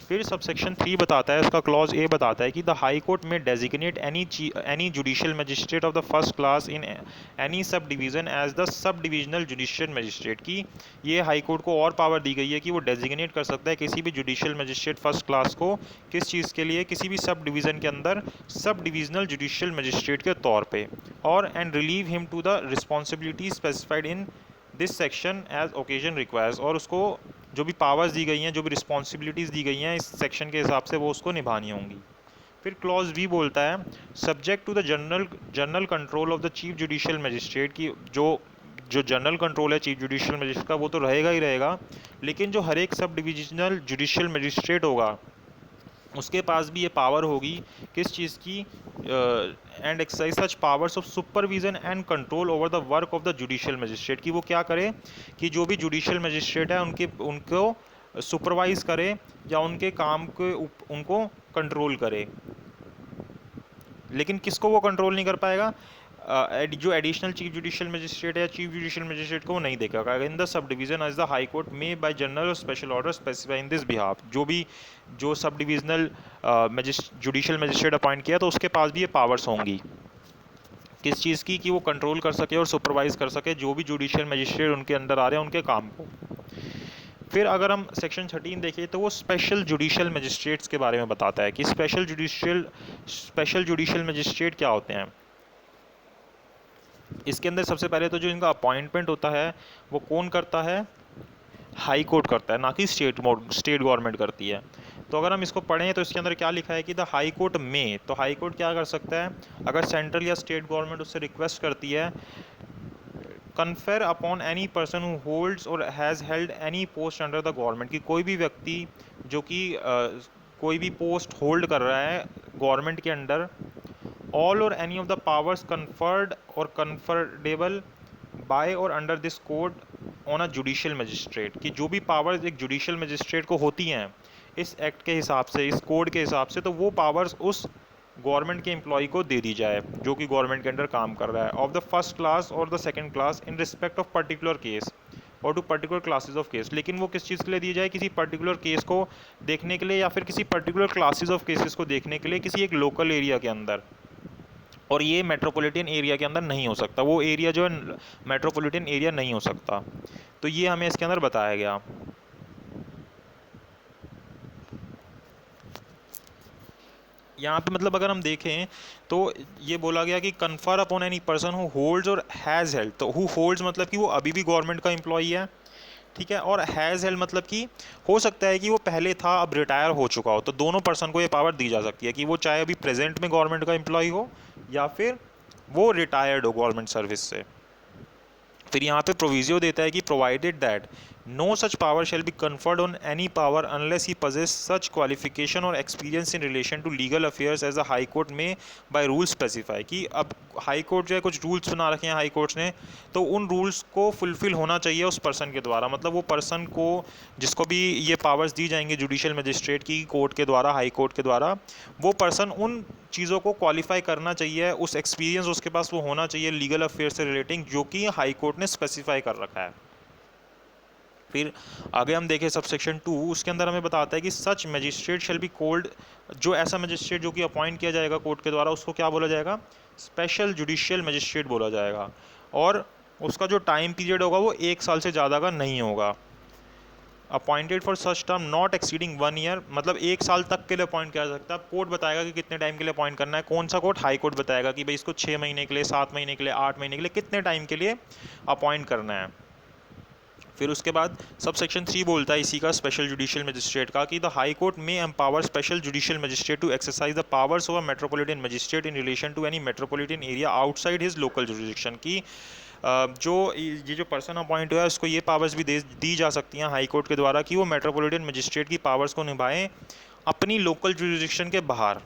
A: फिर सबसेक्शन 3 बताता है, इसका क्लॉज ए बताता है कि the high court may designate any judicial magistrate of the first class in any sub division as the sub divisional judicial magistrate. की ये हाई कोर्ट को और पावर दी गई है कि वो डेजिग्नेट कर सकता है किसी भी जुडिशियल मजिस्ट्रेट फर्स्ट क्लास को, किस चीज़ के लिए? किसी भी सब डिवीज़न के अंदर सब डिविजनल जुडिशियल मजिस्ट्रेट के तौर पर, और and relieve him to the responsibility specified in this section as occasion requires. और उसको जो भी पावर्स दी गई हैं, जो भी रिस्पॉन्सिबिलिटीज़ दी गई हैं इस सेक्शन के हिसाब से वो उसको निभानी होंगी। फिर क्लॉज बी बोलता है subject to the general control of the chief judicial magistrate की जो जनरल कंट्रोल है चीफ जुडिशियल मजिस्ट्रेट का वो तो रहेगा ही रहेगा, लेकिन जो हर एक सब डिविजनल जुडिशियल मजिस्ट्रेट होगा उसके पास भी ये पावर होगी किस चीज़ की? And exercise such powers of supervision and control over the work of the judicial magistrate. की वो क्या करे कि जो भी जुडिशियल मजिस्ट्रेट है उनको सुपरवाइज करे या उनके काम के उनको कंट्रोल करे। लेकिन किसको वो कंट्रोल नहीं कर पाएगा? जो एडिशनल चीफ जुडिशियल मजिस्ट्रेट है या चीफ जुडिशियल मजिस्ट्रेट को वो नहीं देखेगा। In the sub division as the high court may by general or special order specify in this behalf. जो sub divisional judicial magistrate appoint किया तो उसके पास भी ये पावर्स होंगी किस चीज़ की? कि वो कंट्रोल कर सके और सुपरवाइज कर सके जो भी जुडिशियल मजिस्ट्रेट उनके अंदर आ रहे हैं उनके काम को। फिर अगर हम सेक्शन 13 देखें तो वो स्पेशल जुडिशियल मजिस्ट्रेट्स के बारे में बताता है कि स्पेशल जुडिशियल मजिस्ट्रेट क्या होते हैं। इसके अंदर सबसे पहले तो जो इनका अपॉइंटमेंट होता है वो कौन करता है? हाई कोर्ट करता है, ना कि स्टेट गवर्नमेंट करती है। तो अगर हम इसको पढ़ें तो इसके अंदर क्या लिखा है कि द हाई कोर्ट में, तो हाई कोर्ट क्या कर सकता है? अगर सेंट्रल या स्टेट गवर्नमेंट उससे रिक्वेस्ट करती है, confer upon any person who holds or has held any post under the government, की कोई भी व्यक्ति जो कि कोई भी पोस्ट होल्ड कर रहा है गवर्नमेंट के under, all or any of the powers conferred और कन्फर्डेबल बाय और under this code on a judicial magistrate, कि जो भी पावर्स एक जुडिशियल मजिस्ट्रेट को होती हैं इस एक्ट के हिसाब से, इस कोड के हिसाब से, तो वो पावर्स उस गवर्नमेंट के एम्प्लॉय को दे दी जाए जो कि गवर्नमेंट के अंडर काम कर रहा है, of the first class or the second class in respect of particular case or to particular classes of case. लेकिन वो किस चीज़ के लिए दी जाए, किसी पर्टिकुलर केस को देखने के लिए या फिर किसी पर्टिकुलर क्लासेस ऑफ केसेस को देखने के लिए किसी एक लोकल एरिया के अंदर, और ये मेट्रोपॉलिटन एरिया के अंदर नहीं हो सकता, वो एरिया जो है मेट्रोपॉलिटन एरिया नहीं हो सकता। तो ये हमें इसके अंदर बताया गया। यहाँ पे मतलब अगर हम देखें तो ये बोला गया कि confer upon any person who holds or has held, तो हु होल्ड्स मतलब कि वो अभी भी गवर्नमेंट का एम्प्लॉई है, ठीक है, और हैज़ हेल्ड मतलब कि हो सकता है कि वो पहले था अब रिटायर हो चुका हो, तो दोनों पर्सन को ये पावर दी जा सकती है कि वो चाहे अभी प्रेजेंट में गवर्नमेंट का एम्प्लॉई हो या फिर वो रिटायर्ड हो गवर्नमेंट सर्विस से। फिर यहाँ पे प्रोविजियो देता है कि provided that no such power shall be conferred on any power unless he possesses such qualification or experience in relation to legal affairs as the high court may by rule specify, कि अब high court जो है कुछ rules बना रखे हैं high courts ने, तो उन रूल्स को फुलफिल होना चाहिए उस पर्सन के द्वारा, मतलब वो पर्सन को जिसको भी ये पावर्स दी जाएंगी जुडिशियल मजिस्ट्रेट की कोर्ट के द्वारा, हाई कोर्ट के द्वारा, वो पर्सन उन चीज़ों को क्वालिफाई करना चाहिए, उस एक्सपीरियंस उसके पास वो होना चाहिए लीगल अफेयर से रिलेटिंग जो कि हाई कोर्ट ने स्पेसिफाई कर रखा है। फिर आगे हम देखें सबसेक्शन 2, उसके अंदर हमें बताता है कि सच मजिस्ट्रेट शैल बी कॉल्ड, जो ऐसा मजिस्ट्रेट जो कि अपॉइंट किया जाएगा कोर्ट के द्वारा उसको क्या बोला जाएगा, स्पेशल जुडिशियल मजिस्ट्रेट बोला जाएगा, और उसका जो टाइम पीरियड होगा वो 1 साल से ज़्यादा का नहीं होगा। Appointed for such term not exceeding 1 year, मतलब 1 साल तक के लिए अपॉइंट किया जा सकता है। कोर्ट बताएगा कि कितने टाइम के लिए अपॉइंट करना है, कौन सा कोर्ट, हाई कोर्ट बताएगा कि भाई इसको 6 महीने के लिए, 7 महीने के लिए, 8 महीने के लिए, कितने टाइम के लिए अपॉइंट करना है। फिर उसके बाद सब सेक्शन 3 बोलता है इसी का, स्पेशल जुडिशियल मजिस्ट्रेट का, कि the high court may empower special judicial magistrate to exercise the powers of a metropolitan magistrate in relation to any metropolitan area outside his local jurisdiction, की जो ये जो पर्सन अपॉइंट हुआ है उसको ये पावर्स भी दी जा सकती हैं हाई कोर्ट के द्वारा कि वो मेट्रोपॉलिटन मजिस्ट्रेट की पावर्स को निभाएं अपनी लोकल जुरिडिक्शन के बाहर,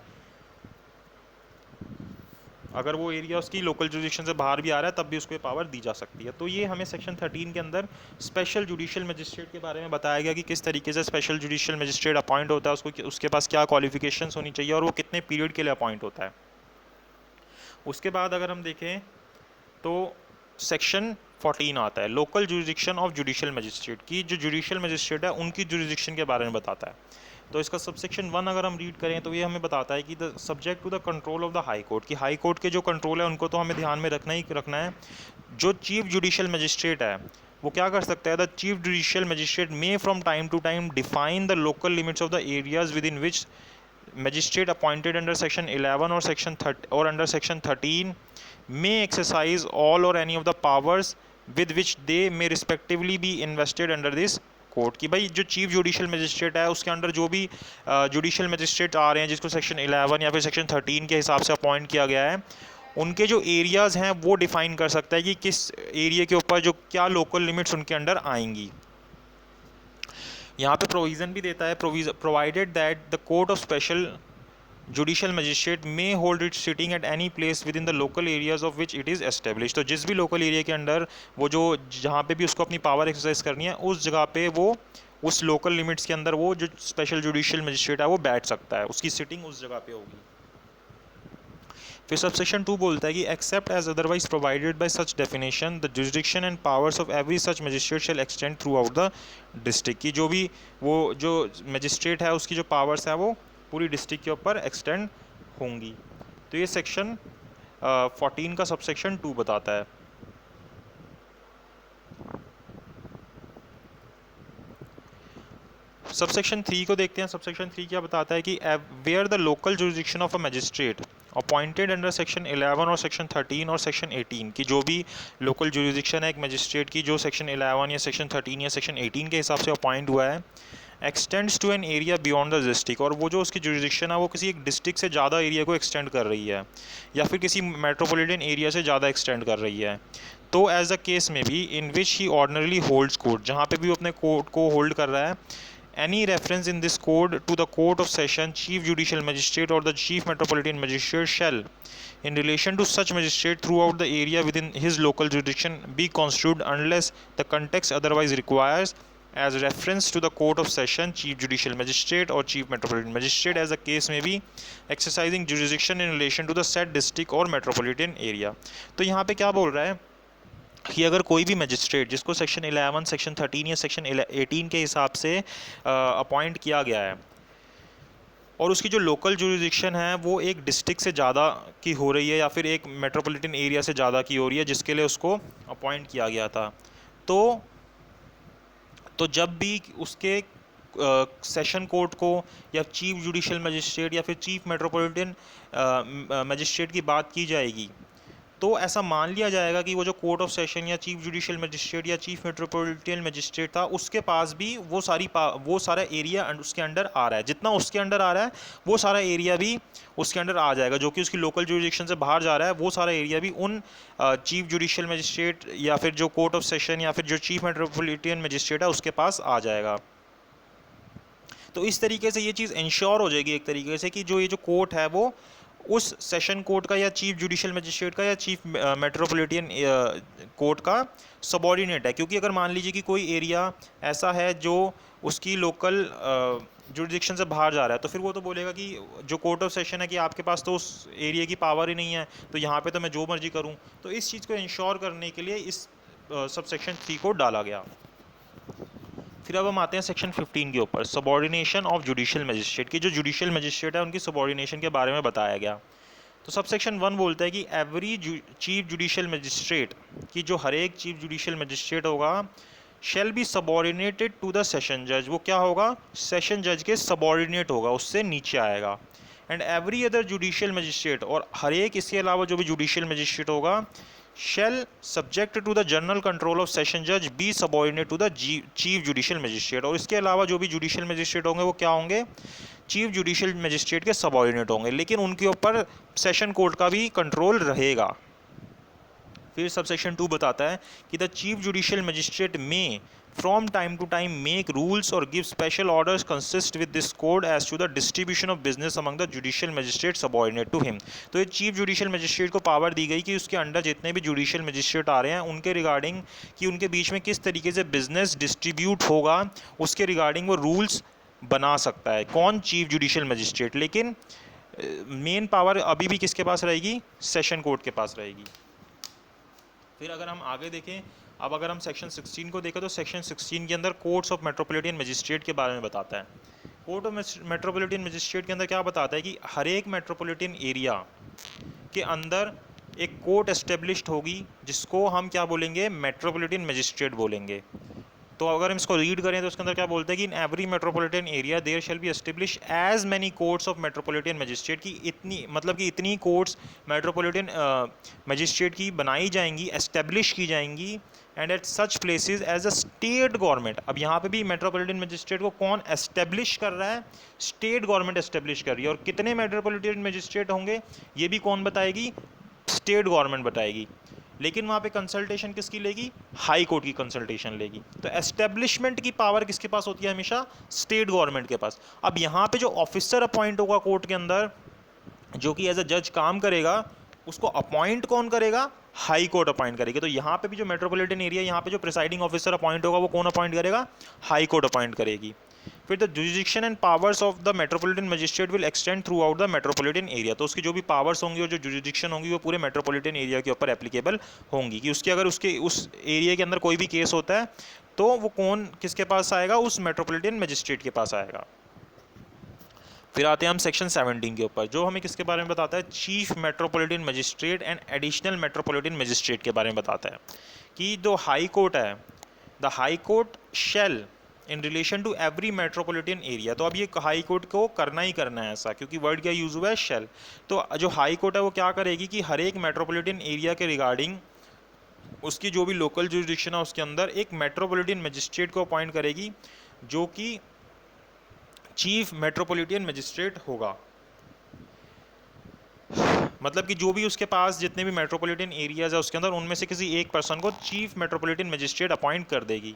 A: अगर वो एरिया उसकी लोकल जुरिडिक्शन से बाहर भी आ रहा है तब भी उसको ये पावर दी जा सकती है। तो ये हमें सेक्शन 13 के अंदर स्पेशल जुडिशियल मजिस्ट्रेट के बारे में बताया गया कि किस तरीके से स्पेशल जुडिशियल मजिस्ट्रेट अपॉइंट होता है, उसको उसके पास क्या क्वालिफिकेशंस होनी चाहिए और वो कितने पीरियड के लिए अपॉइंट होता है। उसके बाद अगर हम देखें तो सेक्शन 14 आता है, local jurisdiction of judicial magistrate, की जो जुडिशियल मजिस्ट्रेट है उनकी जुरिडिक्शन के बारे में बताता है। तो इसका सबसेक्शन 1 अगर हम रीड करें तो ये हमें बताता है कि the subject to the control of the high court, कि हाई कोर्ट के जो कंट्रोल है उनको तो हमें ध्यान में रखना है। जो चीफ जुडिशियल मजिस्ट्रेट है वो क्या कर सकता है, the chief judicial magistrate may from time to time define the local limits of the areas within which magistrate appointed under section 11 और सेक्शन 30 और under section 13 may exercise all or any of the powers with which they may respectively be invested under this court, की भाई जो chief judicial magistrate है उसके under जो भी judicial magistrate आ रहे हैं जिसको सेक्शन 11 या फिर सेक्शन 13 के हिसाब से अपॉइंट किया गया है, उनके जो एरियाज़ हैं वो डिफाइन कर सकता है कि किस एरिया के ऊपर जो क्या लोकल लिमिट्स उनके अंडर आएंगी। यहाँ पे प्रोविज़न भी देता है, provided that the court of special judicial magistrate may hold it sitting at any place within the local areas of which it is establish, तो जिस भी लोकल एरिया के अंडर वो जो जहाँ पे भी उसको अपनी पावर एक्सरसाइज करनी है उस जगह पे वो उस लोकल लिमिट्स के अंदर वो जो स्पेशल जुडिशियल मजिस्ट्रेट है वो बैठ सकता है, उसकी सिटिंग उस जगह पे होगी। फिर सबसेक्शन 2 बोलता है कि except as otherwise provided by such definition the jurisdiction and powers of every such magistrate shall extend through out the district, की जो भी वो जो मजिस्ट्रेट है उसकी जो पावर्स है वो पूरी डिस्ट्रिक्ट के ऊपर एक्सटेंड होंगी। तो ये सेक्शन 14 का सबसेक्शन 2 बताता है। सबसेक्शन 3 को देखते हैं। सबसेक्शन 3 क्या बताता है कि where the local jurisdiction of a magistrate appointed under section 11 और सेक्शन 13 और सेक्शन 18, की जो भी लोकल जुरिडिक्शन है एक मजिस्ट्रेट की जो सेक्शन 11 या सेक्शन 13 या सेक्शन 18 के हिसाब से अपॉइंट हुआ है, extends to an area beyond the district, और वो जो उसकी जुरिडिक्शन है वो किसी एक डिस्ट्रिक्ट से ज़्यादा एरिया को एक्सटेंड कर रही है या फिर किसी मेट्रोपॉलिटन एरिया से ज़्यादा एक्सटेंड कर रही है, तो एज अ केस में भी इन विच ही ऑर्डनरली होल्ड्स कोर्ट, जहाँ पे भी वो अपने कोर्ट को होल्ड कर रहा है Any reference in this code to the court of session, chief judicial magistrate or the chief metropolitan magistrate shall, in relation to such magistrate throughout the area within his local jurisdiction, be construed unless the context otherwise requires as reference to the court of session, chief judicial magistrate or chief metropolitan magistrate as the case may be, exercising jurisdiction in relation to the said district or metropolitan area। तो यहाँ पे क्या बोल रहा है कि अगर कोई भी मजिस्ट्रेट जिसको सेक्शन 11, सेक्शन 13 या सेक्शन 18 के हिसाब से अपॉइंट किया गया है और उसकी जो लोकल जुरिडिक्शन है वो एक डिस्ट्रिक्ट से ज़्यादा की हो रही है या फिर एक मेट्रोपॉलिटन एरिया से ज़्यादा की हो रही है जिसके लिए उसको अपॉइंट किया गया था, तो जब भी उसके सेशन कोर्ट को या चीफ जुडिशियल मजिस्ट्रेट या फिर चीफ मेट्रोपॉलिटन मजिस्ट्रेट की बात की जाएगी तो ऐसा मान लिया जाएगा कि वो जो कोर्ट ऑफ सेशन या चीफ जुडिशियल मजिस्ट्रेट या चीफ मेट्रोपॉलिटन मजिस्ट्रेट था उसके पास भी वो सारा एरिया उसके अंडर आ रहा है, जितना उसके अंडर आ रहा है वो सारा एरिया भी उसके अंडर आ जाएगा, जो कि उसकी लोकल जुरिडिक्शन से बाहर जा रहा है वो सारा एरिया भी उन चीफ जुडिशियल मजिस्ट्रेट या फिर जो कोर्ट ऑफ सेशन या फिर जो चीफ मेट्रोपॉलिटन मजिस्ट्रेट है उसके पास आ जाएगा। तो इस तरीके से ये चीज़ इंश्योर हो जाएगी एक तरीके से कि जो ये जो कोर्ट है वो उस सेशन कोर्ट का या चीफ जुडिशियल मजिस्ट्रेट का या चीफ मेट्रोपॉलिटन कोर्ट का सबॉर्डिनेट है, क्योंकि अगर मान लीजिए कि कोई एरिया ऐसा है जो उसकी लोकल जुरिडिक्शन से बाहर जा रहा है तो फिर वो तो बोलेगा कि जो कोर्ट ऑफ सेशन है कि आपके पास तो उस एरिया की पावर ही नहीं है तो यहाँ पे तो मैं जो मर्जी करूँ। तो इस चीज़ को इंश्योर करने के लिए इस सब सेक्शन 3 को डाला गया। फिर अब हम आते हैं सेक्शन 15 के ऊपर, सबॉर्डिनेशन ऑफ जुडिशियल मजिस्ट्रेट की जो जुडिशियल मजिस्ट्रेट है उनकी सबॉर्डिनेशन के बारे में बताया गया। तो सब सेक्शन 1 बोलता है कि एवरी चीफ जुडिशियल मजिस्ट्रेट की जो हर एक चीफ जुडिशियल मजिस्ट्रेट होगा shall be subordinated to the session जज, वो क्या होगा सेशन जज के सबॉर्डिनेट होगा, उससे नीचे आएगा। And every other judicial magistrate, और हर एक इसके अलावा जो भी जुडिशियल मजिस्ट्रेट होगा shall subject to the general control of session judge be subordinate to the chief judicial magistrate, और इसके अलावा जो भी जुडिशियल मजिस्ट्रेट होंगे वो क्या होंगे चीफ जुडिशियल मजिस्ट्रेट के सबऑर्डिनेट होंगे, लेकिन उनके ऊपर सेशन कोर्ट का भी कंट्रोल रहेगा। फिर सबसेक्शन 2 बताता है कि द चीफ जुडिशियल मजिस्ट्रेट में from time to time make rules or give special orders consist with this code as to the distribution of business among the judicial magistrate subordinate to him। तो ये chief judicial magistrate को power दी गई कि उसके under जितने भी judicial magistrate आ रहे हैं उनके रिगार्डिंग कि उनके बीच में किस तरीके से बिजनेस डिस्ट्रीब्यूट होगा उसके रिगार्डिंग वो रूल्स बना सकता है। कौन चीफ जुडिशियल मजिस्ट्रेट, लेकिन मेन पावर अभी भी किसके पास रहेगी सेशन कोर्ट के पास रहेगी। फिर अगर हम आगे देखें, अब अगर हम सेक्शन 16 को देखें तो सेक्शन 16 के अंदर कोर्ट्स ऑफ मेट्रोपॉलिटन मजिस्ट्रेट के बारे में बताता है। कोर्ट ऑफ मेट्रोपॉलिटन मजिस्ट्रेट के अंदर क्या बताता है कि हर एक मेट्रोपॉलिटन एरिया के अंदर एक कोर्ट एस्टेब्लिश्ड होगी जिसको हम क्या बोलेंगे मेट्रोपॉलिटन मजिस्ट्रेट बोलेंगे। तो अगर हम इसको रीड करें तो उसके अंदर क्या बोलते हैं कि in every metropolitan area there shall be establish as many courts of metropolitan magistrate की इतनी मतलब कि इतनी कोर्ट्स मेट्रोपॉलिटन मजिस्ट्रेट की बनाई जाएंगी, एस्टेब्लिश की जाएंगी and at such places as a state government. अब यहाँ पे भी मेट्रोपॉलिटन मजिस्ट्रेट को कौन एस्टेब्लिश कर रहा है, स्टेट गवर्नमेंट एस्टेब्लिश कर रही है। और कितने मेट्रोपॉलिटन मजिस्ट्रेट होंगे ये भी कौन बताएगी, स्टेट गवर्नमेंट बताएगी। लेकिन वहाँ पे कंसल्टेशन किसकी लेगी, हाई कोर्ट की कंसल्टेशन लेगी। तो एस्टेब्लिशमेंट की पावर किसके पास होती है, हमेशा स्टेट गवर्नमेंट के पास। अब यहाँ पे जो ऑफिसर अपॉइंट होगा कोर्ट के अंदर जो कि एज अ जज काम करेगा उसको अपॉइंट कौन करेगा, हाई कोर्ट अपॉइंट करेगी। तो यहाँ पे भी जो मेट्रोपॉलिटन एरिया यहाँ पे जो प्रिसाइडिंग ऑफिसर अपॉइंट होगा वो कौन अपॉइंट करेगा, हाई कोर्ट अपॉइंट करेगी। फिर the jurisdiction and powers of the metropolitan magistrate will extend through out the metropolitan area. तो उसकी जो भी पावर्स होंगी और जो जुरिडिक्शन होंगी वो पूरे मेट्रोपॉलिटन एरिया के ऊपर एप्लीकेबल होंगी कि उसके अगर उसके उस एरिया के अंदर कोई भी केस होता है तो वो कौन किसके पास आएगा, उस मेट्रोपॉलिटन मजिस्ट्रेट के पास आएगा। फिर आते हैं हम सेक्शन 17 के ऊपर जो हमें किसके बारे में बताता है, chief metropolitan magistrate and additional metropolitan magistrate के बारे में बताता है कि जो हाई कोर्ट है the high court shall in relation to every metropolitan area. तो अब ये हाई कोर्ट को करना ही करना है ऐसा, क्योंकि वर्ड क्या यूज हुआ है, शेल। तो जो हाई कोर्ट है वो क्या करेगी कि हर एक मेट्रोपॉलिटन एरिया के रिगार्डिंग उसकी जो भी लोकल जुरिडिक्शन है उसके अंदर एक मेट्रोपॉलिटन मजिस्ट्रेट को अपॉइंट करेगी जो कि चीफ मेट्रोपॉलिटन मजिस्ट्रेट होगा। मतलब कि जो भी उसके पास जितने भी मेट्रोपॉलिटन एरियाज है उसके अंदर उनमें से किसी एक पर्सन को चीफ मेट्रोपॉलिटन मजिस्ट्रेट अपॉइंट कर देगी।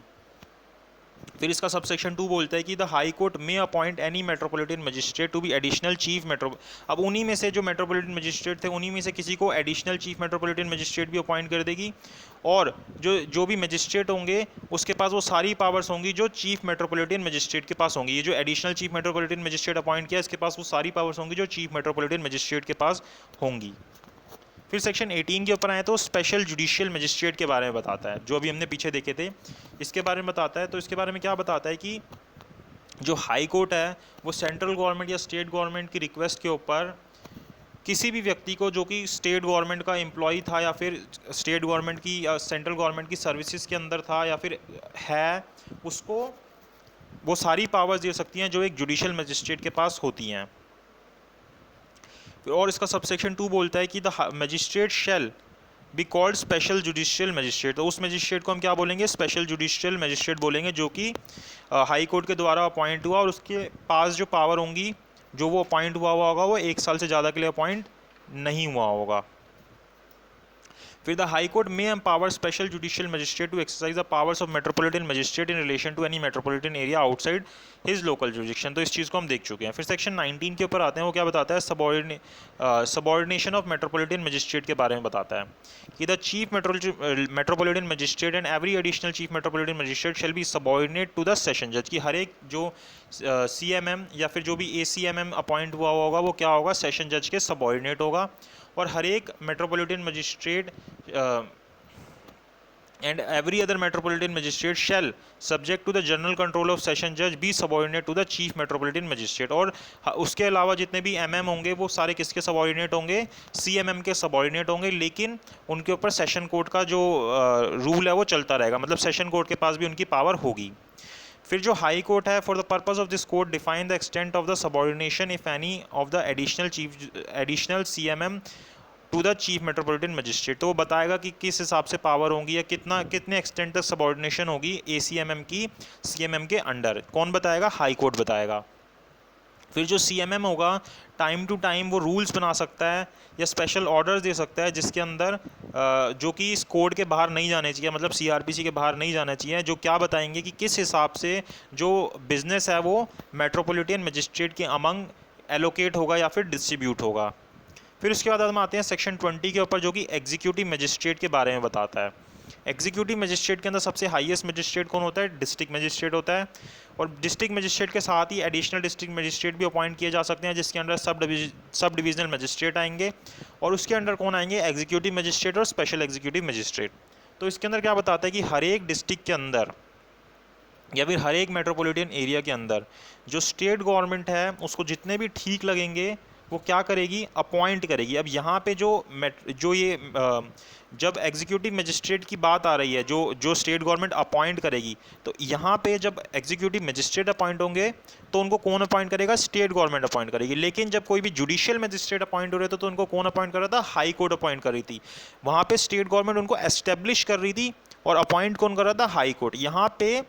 A: फिर इसका सबसेक्शन 2 बोलता है कि the high court may appoint any metropolitan magistrate to be additional chief metro. अब उन्हीं में से जो मेट्रोपॉलिटन मजिस्ट्रेट थे उन्हीं में से किसी को एडिशनल चीफ मेट्रोपॉलिटन मजिस्ट्रेट भी अपॉइंट कर देगी, और जो भी मजिस्ट्रेट होंगे उसके पास वो सारी पावर्स होंगी जो चीफ मेट्रोपॉलिटन मजिस्ट्रेट के पास होंगी। ये जो additional chief metropolitan magistrate appoint किया इसके पास वो सारी पावर्स होंगी जो चीफ मेट्रोपॉलिटन मजिस्ट्रेट के पास होंगी। फिर सेक्शन 18 के ऊपर आए तो स्पेशल जुडिशियल मजिस्ट्रेट के बारे में बताता है, जो अभी हमने पीछे देखे थे इसके बारे में बताता है। तो इसके बारे में क्या बताता है कि जो हाई कोर्ट है वो सेंट्रल गवर्नमेंट या स्टेट गवर्नमेंट की रिक्वेस्ट के ऊपर किसी भी व्यक्ति को जो कि स्टेट गवर्नमेंट का एम्प्लॉय था या फिर स्टेट गवर्नमेंट की या सेंट्रल गवर्नमेंट की सर्विसेज के अंदर था या फिर है, उसको वो सारी पावर्स दे सकती हैं जो एक जुडिशियल मजिस्ट्रेट के पास होती हैं। और इसका सबसेक्शन 2 बोलता है कि the magistrate shall be called special judicial magistrate. तो उस मजिस्ट्रेट को हम क्या बोलेंगे? स्पेशल जुडिशियल मजिस्ट्रेट बोलेंगे, जो कि हाई कोर्ट के द्वारा अपॉइंट हुआ और उसके पास जो पावर होंगी, जो वो अपॉइंट हुआ होगा वो 1 साल से ज़्यादा के लिए अपॉइंट नहीं हुआ होगा। फिर the high court may empower special judicial magistrate to exercise the powers of metropolitan magistrate in relation to any metropolitan area outside his local jurisdiction. तो इस चीज़ को हम देख चुके हैं। फिर सेक्शन 19 के ऊपर आते हैं, वो क्या बताता है? सबॉर्डिनेशन ऑफ मेट्रोपॉलिटन मजिस्ट्रेट के बारे में बताता है कि the chief metropolitan magistrate and every additional chief metropolitan magistrate shall be subordinate to the session जज। की हर एक जो CMM या फिर जो भी ACMM अपॉइंट हुआ होगा वो क्या होगा? सेशन जज के सबॉर्डिनेट होगा। और हर एक metropolitan magistrate and every other metropolitan magistrate shall subject to the general control of session जज be subordinate to the chief metropolitan magistrate. और उसके अलावा जितने भी MM होंगे वो सारे किसके सबॉर्डिनेट होंगे? CMM के सबॉर्डिनेट होंगे, लेकिन उनके ऊपर सेशन कोर्ट का जो रूल है वो चलता रहेगा, मतलब सेशन कोर्ट के पास भी उनकी पावर होगी। फिर जो हाई कोर्ट है, for the purpose of this court define the extent of the subordination if any of the additional CMM to the chief metropolitan magistrate. तो वो बताएगा कि किस हिसाब से पावर होंगी या कितने एक्सटेंट तक सबॉर्डिनेशन होगी ACMM की CMM के अंडर। कौन बताएगा? हाई कोर्ट बताएगा। फिर जो CMM होगा टाइम टू टाइम वो रूल्स बना सकता है या स्पेशल ऑर्डर्स दे सकता है जिसके अंदर जो कि इस कोड के बाहर नहीं जाने चाहिए, मतलब CRPC के बाहर नहीं जाना चाहिए, जो क्या बताएंगे कि किस हिसाब से जो बिजनेस है वो मेट्रोपॉलिटन मजिस्ट्रेट के अमंग एलोकेट होगा या फिर डिस्ट्रीब्यूट होगा। फिर उसके बाद हम आते हैं सेक्शन 20 के ऊपर, जो कि एग्जीक्यूटिव मजिस्ट्रेट के बारे में बताता है। एग्जीक्यूटिव मजिस्ट्रेट के अंदर सबसे हाईएस्ट मजिस्ट्रेट कौन होता है? डिस्ट्रिक्ट मजिस्ट्रेट होता है। और डिस्ट्रिक्ट मजिस्ट्रेट के साथ ही एडिशनल डिस्ट्रिक्ट मजिस्ट्रेट भी अपॉइंट किए जा सकते हैं, जिसके अंडर सब डिविजनल मजिस्ट्रेट आएंगे। और उसके अंडर कौन आएंगे? एग्जीक्यूटिव मजिस्ट्रेट और स्पेशल एग्जीक्यूटिव मजिस्ट्रेट। तो इसके अंदर क्या बताता है कि हर एक डिस्ट्रिक्ट के अंदर या फिर हर एक मेट्रोपॉलिटन एरिया के अंदर जो स्टेट गवर्नमेंट है उसको जितने भी ठीक लगेंगे वो क्या करेगी? अपॉइंट करेगी। अब यहाँ पे जो ये जब एग्जीक्यूटिव मजिस्ट्रेट की बात आ रही है, जो स्टेट गवर्नमेंट अपॉइंट करेगी, तो यहाँ पे जब एग्जीक्यूटिव मजिस्ट्रेट अपॉइंट होंगे तो उनको कौन अपॉइंट करेगा? स्टेट गवर्नमेंट अपॉइंट करेगी। लेकिन जब कोई भी जुडिशियल मजिस्ट्रेट अपॉइंट हो रहे थे तो उनको कौन अपॉइंट कर रहा था? हाई कोर्ट अपॉइंट कर रही थी। वहाँ पे स्टेट गवर्नमेंट उनको एस्टेब्लिश कर रही थी और अपॉइंट कौन कर रहा था? High court. यहाँ पे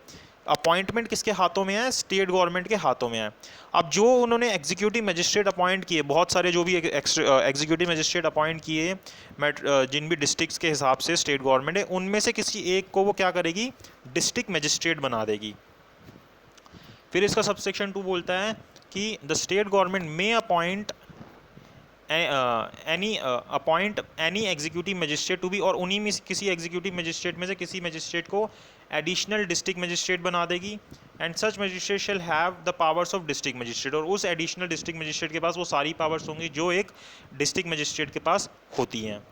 A: अपॉइंटमेंट किसके हाथों में है? स्टेट गवर्नमेंट के हाथों में है। अब जो उन्होंने एग्जीक्यूटिव मजिस्ट्रेट अपॉइंट किए, बहुत सारे जो भी एग्जीक्यूटिव मजिस्ट्रेट अपॉइंट किए जिन भी डिस्ट्रिक्ट्स के हिसाब से स्टेट गवर्नमेंट है, उनमें से किसी एक को वो क्या करेगी? डिस्ट्रिक्ट मजिस्ट्रेट बना देगी। फिर इसका सबसेक्शन 2 बोलता है कि the state government may appoint any executive magistrate to be, और उन्हीं में किसी एग्जीक्यूटिव मजिस्ट्रेट में से किसी मजिस्ट्रेट को एडिशनल डिस्ट्रिक्ट मजिस्ट्रेट बना देगी। And such magistrate shall have the powers of district magistrate, और उस एडिशनल डिस्ट्रिक्ट मजिस्ट्रेट के पास वो सारी पावर्स होंगी जो एक डिस्ट्रिक्ट मजिस्ट्रेट के पास होती हैं।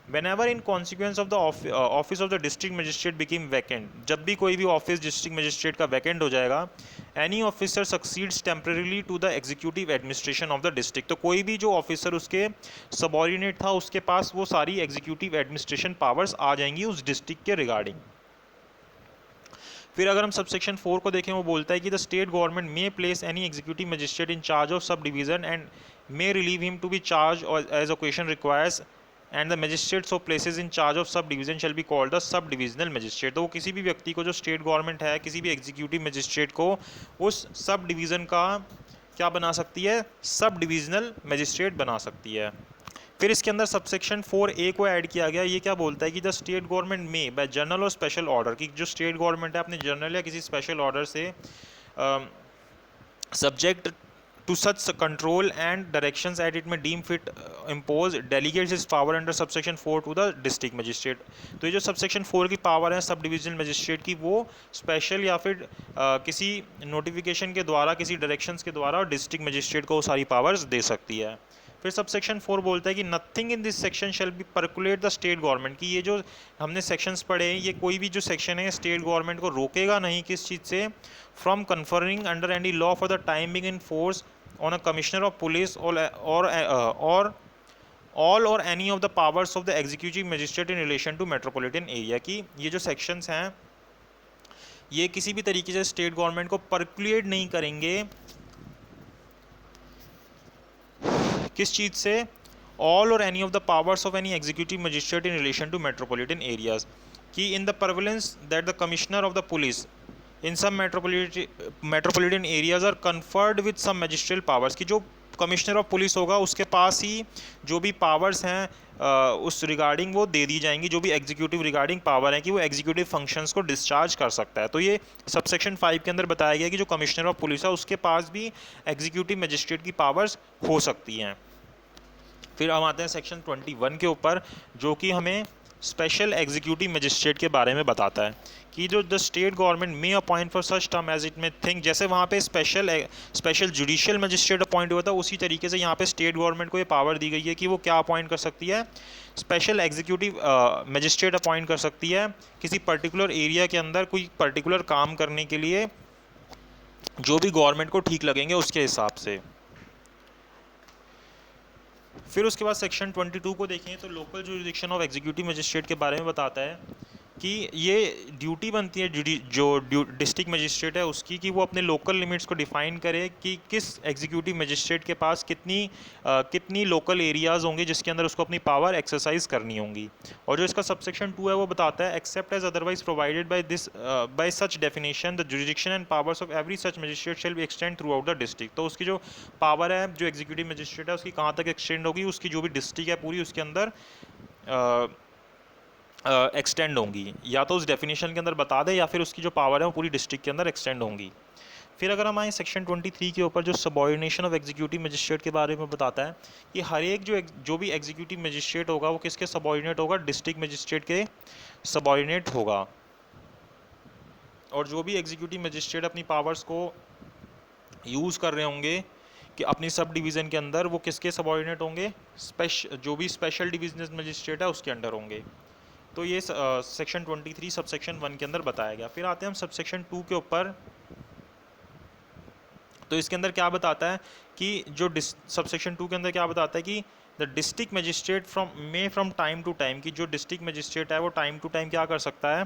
A: Whenever in consequence of the office of the district magistrate became vacant, जब भी कोई भी ऑफिस डिस्ट्रिक्ट मजिस्ट्रेट का वैकेंट हो जाएगा, any officer succeeds temporarily to the executive administration of the district, तो कोई भी जो ऑफिसर उसके सबॉर्डिनेट था उसके पास वो सारी एग्जीक्यूटिव एडमिनिस्ट्रेशन पावर्स आ जाएंगी उस डिस्ट्रिक्ट के रिगार्डिंग। फिर अगर हम सबसेक्शन 4 को देखें, वो बोलता है कि the state government may place any executive magistrate in charge of sub division and may relieve him to be charge as occasion requires, and the magistrate so places in charge of sub division shall be called the sub divisional magistrate. तो वो किसी भी व्यक्ति को, जो state government है, किसी भी एग्जीक्यूटिव मजिस्ट्रेट को उस सब डिवीज़न का क्या बना सकती है? सब डिविजनल मजिस्ट्रेट बना सकती है। फिर इसके अंदर सबसेक्शन 4A को ऐड किया गया। ये क्या बोलता है कि द स्टेट गवर्नमेंट में by general or special order, की जो स्टेट गवर्नमेंट है अपने जनरल या किसी स्पेशल ऑर्डर से subject to such control and directions as it may deem fit impose delegates its power under subsection 4 to the district magistrate। तो ये जो subsection 4 की पावर है सब डिविजनल मजिस्ट्रेट की, वो स्पेशल या फिर किसी नोटिफिकेशन के द्वारा, किसी डायरेक्शंस के द्वारा डिस्ट्रिक्ट मजिस्ट्रेट को सारी पावर्स दे सकती है। फिर सबसेक्शन 4 बोलता है कि nothing in this section shall be percolate the state government, की ये जो हमने सेक्शंस पढ़े हैं, ये कोई भी जो सेक्शन है स्टेट गवर्नमेंट को रोकेगा नहीं किस चीज़ से, from conferring under any law for the time being in force on a commissioner of police or all or any of the powers of the executive magistrate in relation to metropolitan area। की ये जो sections हैं ये किसी भी तरीके से state government को परकुलेट नहीं करेंगे किस चीज़ से, all or any of the powers of any executive magistrate in relation to metropolitan areas, कि in the prevalence that the commissioner of the police in sub metropolitan areas are conferred with some magisterial powers, की जो commissioner of police होगा उसके पास ही जो भी powers हैं उस regarding वो दे दी जाएंगी, जो भी एग्जीक्यूटिव रिगार्डिंग पावर है कि वो एग्जीक्यूटिव फंक्शंस को डिस्चार्ज कर सकता है। तो ये सबसेक्शन 5 के अंदर बताया गया कि जो कमिश्नर ऑफ पुलिस है उसके पास भी एग्जीक्यूटिव मजिस्ट्रेट की पावर्स हो सकती हैं। फिर हम आते हैं सेक्शन 21 के ऊपर, जो कि हमें स्पेशल एग्जीक्यूटिव मजिस्ट्रेट के बारे में बताता है कि जो the state government may appoint for such term as it may think, जैसे वहाँ पे स्पेशल जुडिशियल मजिस्ट्रेट अपॉइंट हुआ था, उसी तरीके से यहाँ पे स्टेट गवर्नमेंट को ये पावर दी गई है कि वो क्या अपॉइंट कर सकती है, स्पेशल एग्जीक्यूटिव मजिस्ट्रेट अपॉइंट कर सकती है किसी पर्टिकुलर एरिया के अंदर कोई पर्टिकुलर काम करने के लिए, जो भी गवर्नमेंट को ठीक लगेंगे उसके हिसाब से। फिर उसके बाद सेक्शन 22 को देखें तो local jurisdiction of executive magistrate के बारे में बताता है कि ये ड्यूटी बनती है जो डिस्ट्रिक्ट मजिस्ट्रेट है उसकी, कि वो अपने लोकल लिमिट्स को डिफाइन करे कि किस एग्जीक्यूटिव मजिस्ट्रेट के पास कितनी लोकल एरियाज़ होंगे जिसके अंदर उसको अपनी पावर एक्सरसाइज करनी होंगी। और जो इसका सबसेक्शन 2 है वो बताता है except as otherwise provided by such definition the jurisdiction and powers of every such magistrate shall be extend through out the district. तो उसकी जो पावर है जो एग्जीक्यूटिव मजिस्ट्रेट है उसकी कहाँ तक एक्सटेंड होगी, उसकी जो भी डिस्ट्रिक्ट है पूरी उसके अंदर एक्सटेंड होंगी, या तो उस डेफिनेशन के अंदर बता दे या फिर उसकी जो पावर है वो पूरी डिस्ट्रिक्ट के अंदर एक्सटेंड होंगी। फिर अगर हम आए सेक्शन 23 के ऊपर, जो सबॉर्डिनेशन ऑफ एग्जीक्यूटिव मजिस्ट्रेट के बारे में बताता है कि हर एक जो भी एग्जीक्यूटिव मजिस्ट्रेट होगा वो किसके सबॉर्डिनेट होगा, डिस्ट्रिक्ट मजिस्ट्रेट के सबॉर्डिनेट होगा। और जो भी एग्जीक्यूटिव मजिस्ट्रेट अपनी पावर्स को यूज़ कर रहे होंगे कि अपनी सब डिवीज़न के अंदर, वो किसके सबॉर्डिनेट होंगे, जो भी स्पेशल डिविजनल मजिस्ट्रेट है उसके अंडर होंगे। तो ये सेक्शन 23 सब सेक्शन 1 के अंदर बताया गया। फिर आते हैं हम सब सेक्शन 2 के ऊपर, तो इसके अंदर क्या बताता है कि जो सब सेक्शन 2 के अंदर क्या बताता है कि the district magistrate from time to time, की जो डिस्ट्रिक्ट मजिस्ट्रेट है वो टाइम टू टाइम क्या कर सकता है।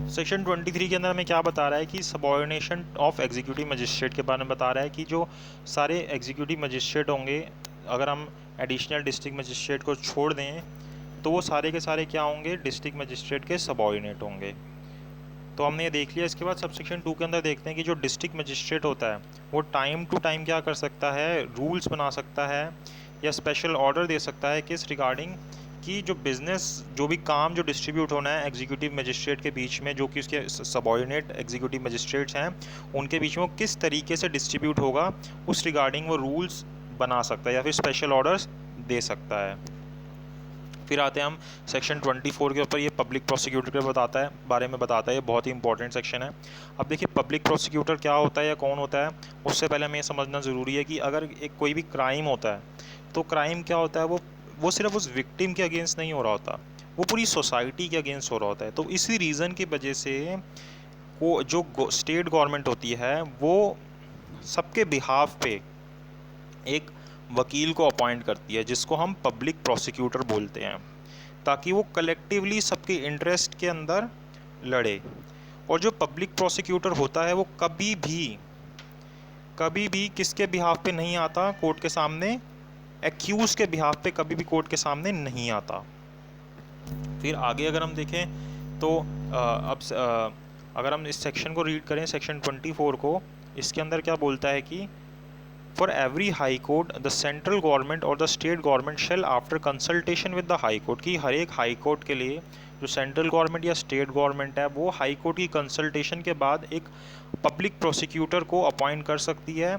A: सेक्शन 23 के अंदर हमें क्या बता रहा है कि सबॉर्डिनेशन ऑफ एग्जीक्यूटिव मजिस्ट्रेट के बारे में बता रहा है कि जो सारे एग्जीक्यूटिव मजिस्ट्रेट होंगे, अगर हम एडिशनल डिस्ट्रिक्ट मजिस्ट्रेट को छोड़ दें तो वो सारे के सारे क्या होंगे, डिस्ट्रिक्ट मजिस्ट्रेट के सबऑर्डिनेट होंगे। तो हमने ये देख लिया। इसके बाद सबसेक्शन 2 के अंदर देखते हैं कि जो डिस्ट्रिक्ट मजिस्ट्रेट होता है वो टाइम टू टाइम क्या कर सकता है, रूल्स बना सकता है या स्पेशल ऑर्डर दे सकता है किस रिगार्डिंग, कि जो बिज़नेस जो भी काम जो डिस्ट्रीब्यूट होना है एग्जीक्यूटिव मजिस्ट्रेट के बीच में, जो कि उसके सबऑर्डिनेट एग्जीक्यूटिव मजिस्ट्रेट्स हैं उनके बीच में वो किस तरीके से डिस्ट्रीब्यूट होगा उस रिगार्डिंग वो रूल्स बना सकता है या फिर स्पेशल ऑर्डर्स दे सकता है। फिर आते हैं हम सेक्शन 24 के ऊपर, ये पब्लिक प्रोसिक्यूटर के बारे में बताता है। ये बहुत ही इंपॉर्टेंट सेक्शन है। अब देखिए पब्लिक प्रोसिक्यूटर क्या होता है या कौन होता है, उससे पहले हमें ये समझना ज़रूरी है कि अगर एक कोई भी क्राइम होता है तो क्राइम क्या होता है, वो सिर्फ उस विक्टिम के अगेंस्ट नहीं हो रहा होता, वो पूरी सोसाइटी के अगेंस्ट हो रहा होता है। तो इसी रीज़न की वजह से जो स्टेट गवर्नमेंट होती है वो सबके बिहाफ पे एक वकील को अपॉइंट करती है जिसको हम पब्लिक प्रोसिक्यूटर बोलते हैं, ताकि वो कलेक्टिवली सबके इंटरेस्ट के अंदर लड़े। और जो पब्लिक प्रोसिक्यूटर होता है वो कभी भी किसके बिहाफ पे नहीं आता कोर्ट के सामने, एक्यूज के बिहाफ पे कभी भी कोर्ट के सामने नहीं आता। फिर आगे अगर हम देखें तो अगर हम इस सेक्शन को रीड करें सेक्शन 24 को, इसके अंदर क्या बोलता है कि For every high court, the central government or the state government shall, after consultation with the high court, कि हर एक हाई कोर्ट के लिए जो सेंट्रल गवर्नमेंट या स्टेट गवर्नमेंट है वो हाई कोर्ट की कंसल्टेशन के बाद एक पब्लिक प्रोसिक्यूटर को अपॉइंट कर सकती है,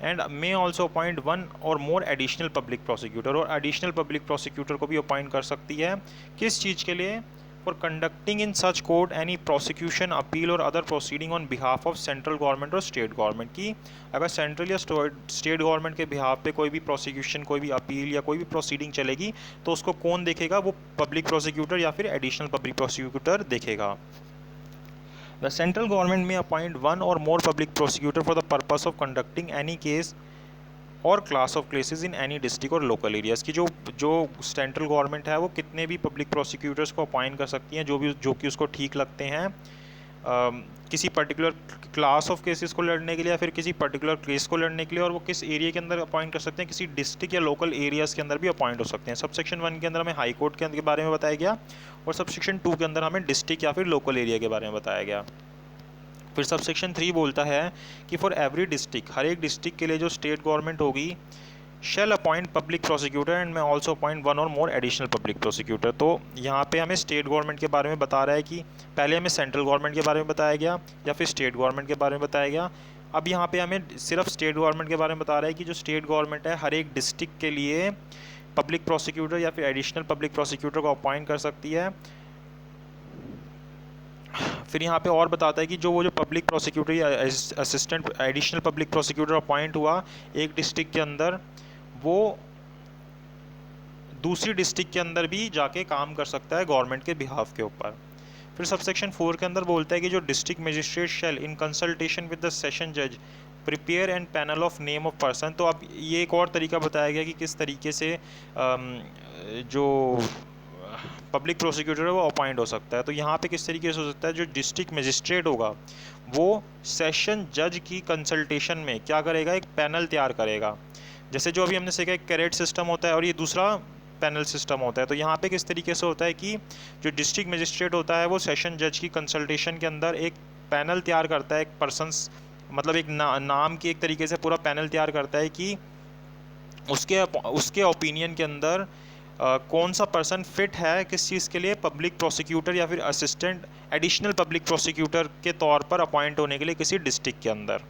A: and may also appoint one or more additional public prosecutor, और एडिशनल पब्लिक प्रोसिक्यूटर को भी अपॉइंट कर सकती है। किस चीज़ के लिए? For conducting in such court any prosecution, appeal or other proceeding on behalf of central government or state government, की अगर सेंट्रल या स्टेट गवर्नमेंट के बिहाफ पे कोई भी प्रोसिक्यूशन, कोई भी अपील या कोई भी प्रोसीडिंग चलेगी तो उसको कौन देखेगा? वो पब्लिक प्रोसिक्यूटर या फिर एडिशनल पब्लिक प्रोसिक्यूटर देखेगा। The central government may appoint one or more public prosecutor for the purpose of conducting any case और class of cases in any district और लोकल एरियाज़ की जो सेंट्रल गवर्नमेंट है वो कितने भी पब्लिक प्रोसिक्यूटर्स को अपॉइंट कर सकती हैं जो कि उसको ठीक लगते हैं, किसी पर्टिकुलर क्लास ऑफ केसेस को लड़ने के लिए या फिर किसी पर्टिकुलर केस को लड़ने के लिए, और वो किस एरिया के अंदर अपॉइंट कर सकते हैं? किसी डिस्ट्रिक्ट या लोकल एरियाज़ के अंदर भी अपॉइंट हो सकते हैं। सबसेक्शन 1 के अंदर हमें हाई कोर्ट के बारे में बताया गया और सबसेक्शन 2 के अंदर हमें डिस्ट्रिक्ट या फिर लोकल एरिया के बारे में बताया गया। फिर सबसेक्शन 3 बोलता है कि फॉर एवरी डिस्ट्रिक्ट, हर एक डिस्ट्रिक्ट के लिए जो स्टेट गवर्नमेंट होगी, shall appoint public prosecutor and may also appoint one or more additional public prosecutor. तो यहाँ पे हमें स्टेट गवर्नमेंट के बारे में बता रहा है कि पहले हमें सेंट्रल गवर्नमेंट के बारे में बताया गया या फिर स्टेट गवर्नमेंट के बारे में बताया गया, अब यहाँ पे हमें सिर्फ स्टेट गवर्नमेंट के बारे में बता रहा है कि जो स्टेट गवर्नमेंट है हर एक डिस्ट्रिक्ट के लिए पब्लिक प्रोसिक्यूटर या फिर एडिशनल पब्लिक प्रोसिक्यूटर को अपॉइंट कर सकती है। फिर यहाँ पे और बताता है कि वो जो पब्लिक प्रोसिक्यूटर या assistant additional public prosecutor appoint हुआ एक डिस्ट्रिक्ट के अंदर, वो दूसरी डिस्ट्रिक्ट के अंदर भी जाके काम कर सकता है गवर्नमेंट के बिहाफ के ऊपर। फिर सबसेक्शन 4 के अंदर बोलता है कि जो district magistrate shall in consultation with the session जज prepare and panel of name of person. तो अब ये एक और तरीका बताया गया कि किस तरीके से जो पब्लिक प्रोसिक्यूटर है वो अपॉइंट हो सकता है। तो यहाँ पे किस तरीके से हो सकता है? जो डिस्ट्रिक्ट मजिस्ट्रेट होगा वो सेशन जज की कंसल्टेशन में क्या करेगा? एक पैनल तैयार करेगा। जैसे जो अभी हमने सीखा एक कैरेट सिस्टम होता है और ये दूसरा पैनल सिस्टम होता है। तो यहाँ पे किस तरीके से होता है कि जो डिस्ट्रिक्ट मजिस्ट्रेट होता है वो सेशन जज की कंसल्टेशन के अंदर एक पैनल तैयार करता है, एक पर्सनस मतलब एक नाम की एक तरीके से पूरा पैनल तैयार करता है कि उसके ओपिनियन के अंदर कौन सा पर्सन फिट है किस चीज़ के लिए, पब्लिक प्रोसिक्यूटर या फिर असिस्टेंट एडिशनल पब्लिक प्रोसिक्यूटर के तौर पर अपॉइंट होने के लिए किसी डिस्ट्रिक्ट के अंदर।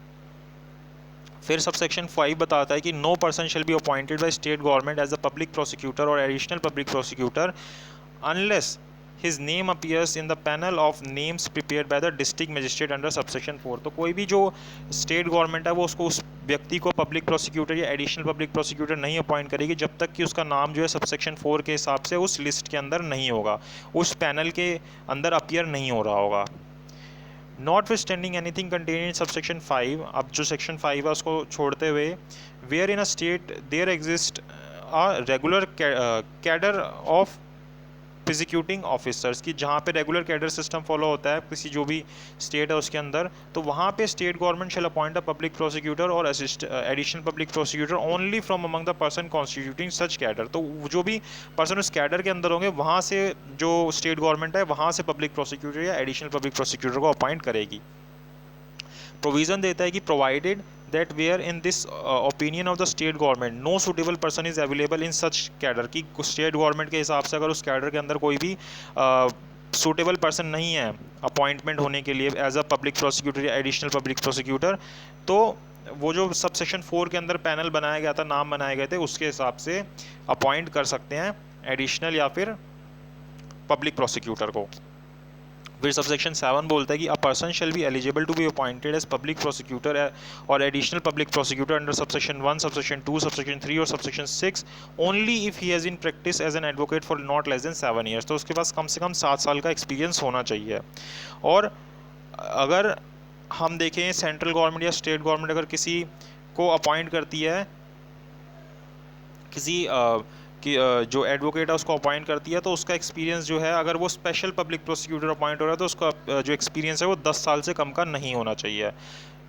A: फिर सबसेक्शन 5 बताता है कि no person shall be appointed by state government as a public prosecutor और additional public prosecutor unless his name appears in the panel of names prepared by the district magistrate under subsection 4। तो कोई भी जो state government है वो उसको उस व्यक्ति को पब्लिक प्रोसिक्यूटर या एडिशनल पब्लिक प्रोसिक्यूटर नहीं अपॉइंट करेगी जब तक कि उसका नाम जो है सबसेक्शन 4 के हिसाब से उस लिस्ट के अंदर नहीं होगा, उस पैनल के अंदर अपीयर नहीं हो रहा होगा। Notwithstanding anything contained in subsection 5, अब जो सेक्शन 5 है उसको छोड़ते हुए, where in a state there exists a regular cadre of prosecuting officers की, जहाँ पे रेगुलर कैडर सिस्टम फॉलो होता है किसी जो भी स्टेट है उसके अंदर, तो वहाँ पे state government shall appoint a public prosecutor और additional public prosecutor only from among the person constituting such cadre. तो जो भी पर्सन उस कैडर के अंदर होंगे वहाँ से जो स्टेट गवर्नमेंट है वहाँ से पब्लिक प्रोसिक्यूटर या एडिशनल पब्लिक प्रोसिक्यूटर को अपॉइंट करेगी। प्रोविज़न देता है कि provided that where in this opinion of the state government no suitable person is available in such cadre, कि स्टेट गवर्नमेंट के हिसाब से अगर उस कैडर के अंदर कोई भी सूटेबल पर्सन नहीं है अपॉइंटमेंट होने के लिए एज अ पब्लिक प्रोसिक्यूटर या एडिशनल पब्लिक प्रोसिक्यूटर, तो वो जो सब सेक्शन 4 के अंदर पैनल बनाया गया था, नाम बनाए गए थे, उसके हिसाब से अपॉइंट कर सकते हैं एडिशनल या फिर पब्लिक प्रोसिक्यूटर को। फिर सबसेक्शन 7 बोलता है कि a person shall be eligible to be appointed as public prosecutor और additional public prosecutor under subsection 1, subsection 2, subsection 3 or subsection 6 only if he has in practice as an advocate for not less than 7 years. तो उसके पास कम से कम 7 साल का experience होना चाहिए। और अगर हम देखें सेंट्रल गवर्नमेंट या स्टेट गवर्नमेंट अगर किसी को अपॉइंट करती है, किसी कि जो एडवोकेट है उसको अपॉइंट करती है, तो उसका एक्सपीरियंस जो है, अगर वो स्पेशल पब्लिक प्रोसिक्यूटर अपॉइंट हो रहा है तो उसका जो एक्सपीरियंस है वो 10 साल से कम का नहीं होना चाहिए।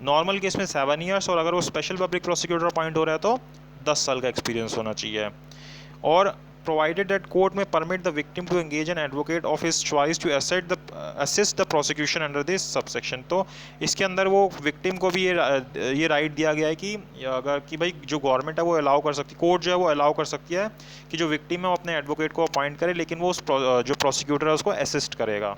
A: नॉर्मल केस में 7 ईयर्स, और अगर वो स्पेशल पब्लिक प्रोसिक्यूटर अपॉइंट हो रहा है तो 10 साल का एक्सपीरियंस होना चाहिए। और provided that court may permit the victim to engage an advocate of his choice to assist the prosecution under this subsection। तो इसके अंदर वो victim को भी ये राइट दिया गया है कि अगर कि भाई जो गवर्नमेंट है वो अलाउ कर सकती, कोर्ट जो है वो अलाउ कर सकती है कि जो विक्टिम है वो अपने एडवोकेट को अपॉइंट करे, लेकिन वो उस जो प्रोसिक्यूटर है उसको असिस्ट करेगा।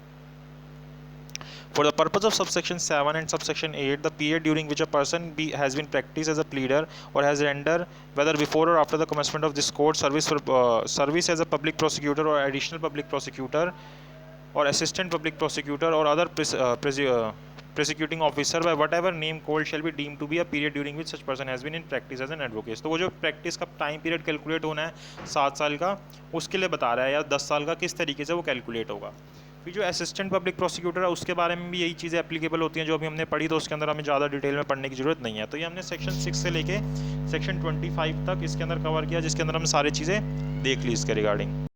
A: For the purpose of subsection 7 and subsection 8, the period during which a person has been practiced as a pleader or has rendered, whether before or after the commencement of this court, service as a public prosecutor or additional public prosecutor or assistant public prosecutor or other prosecuting officer by whatever name called shall be deemed to be a period during which such person has been in practice as an advocate। तो वो जो practice का time period calculate होना है 7 साल का, उसके लिए बता रहा है, या 10 साल का, किस तरीके से वो कैलकुलेट होगा। फिर जो असिस्टेंट पब्लिक प्रोसिक्यूटर है उसके बारे में भी यही चीज़ें एप्लीकेबल होती हैं जो अभी हमने पढ़ी, तो उसके अंदर हमें ज़्यादा डिटेल में पढ़ने की ज़रूरत नहीं है। तो ये हमने सेक्शन 6 से लेके सेक्शन 25 तक इसके अंदर कवर किया, जिसके अंदर हम सारी चीज़ें देख ली इसके रिगार्डिंग।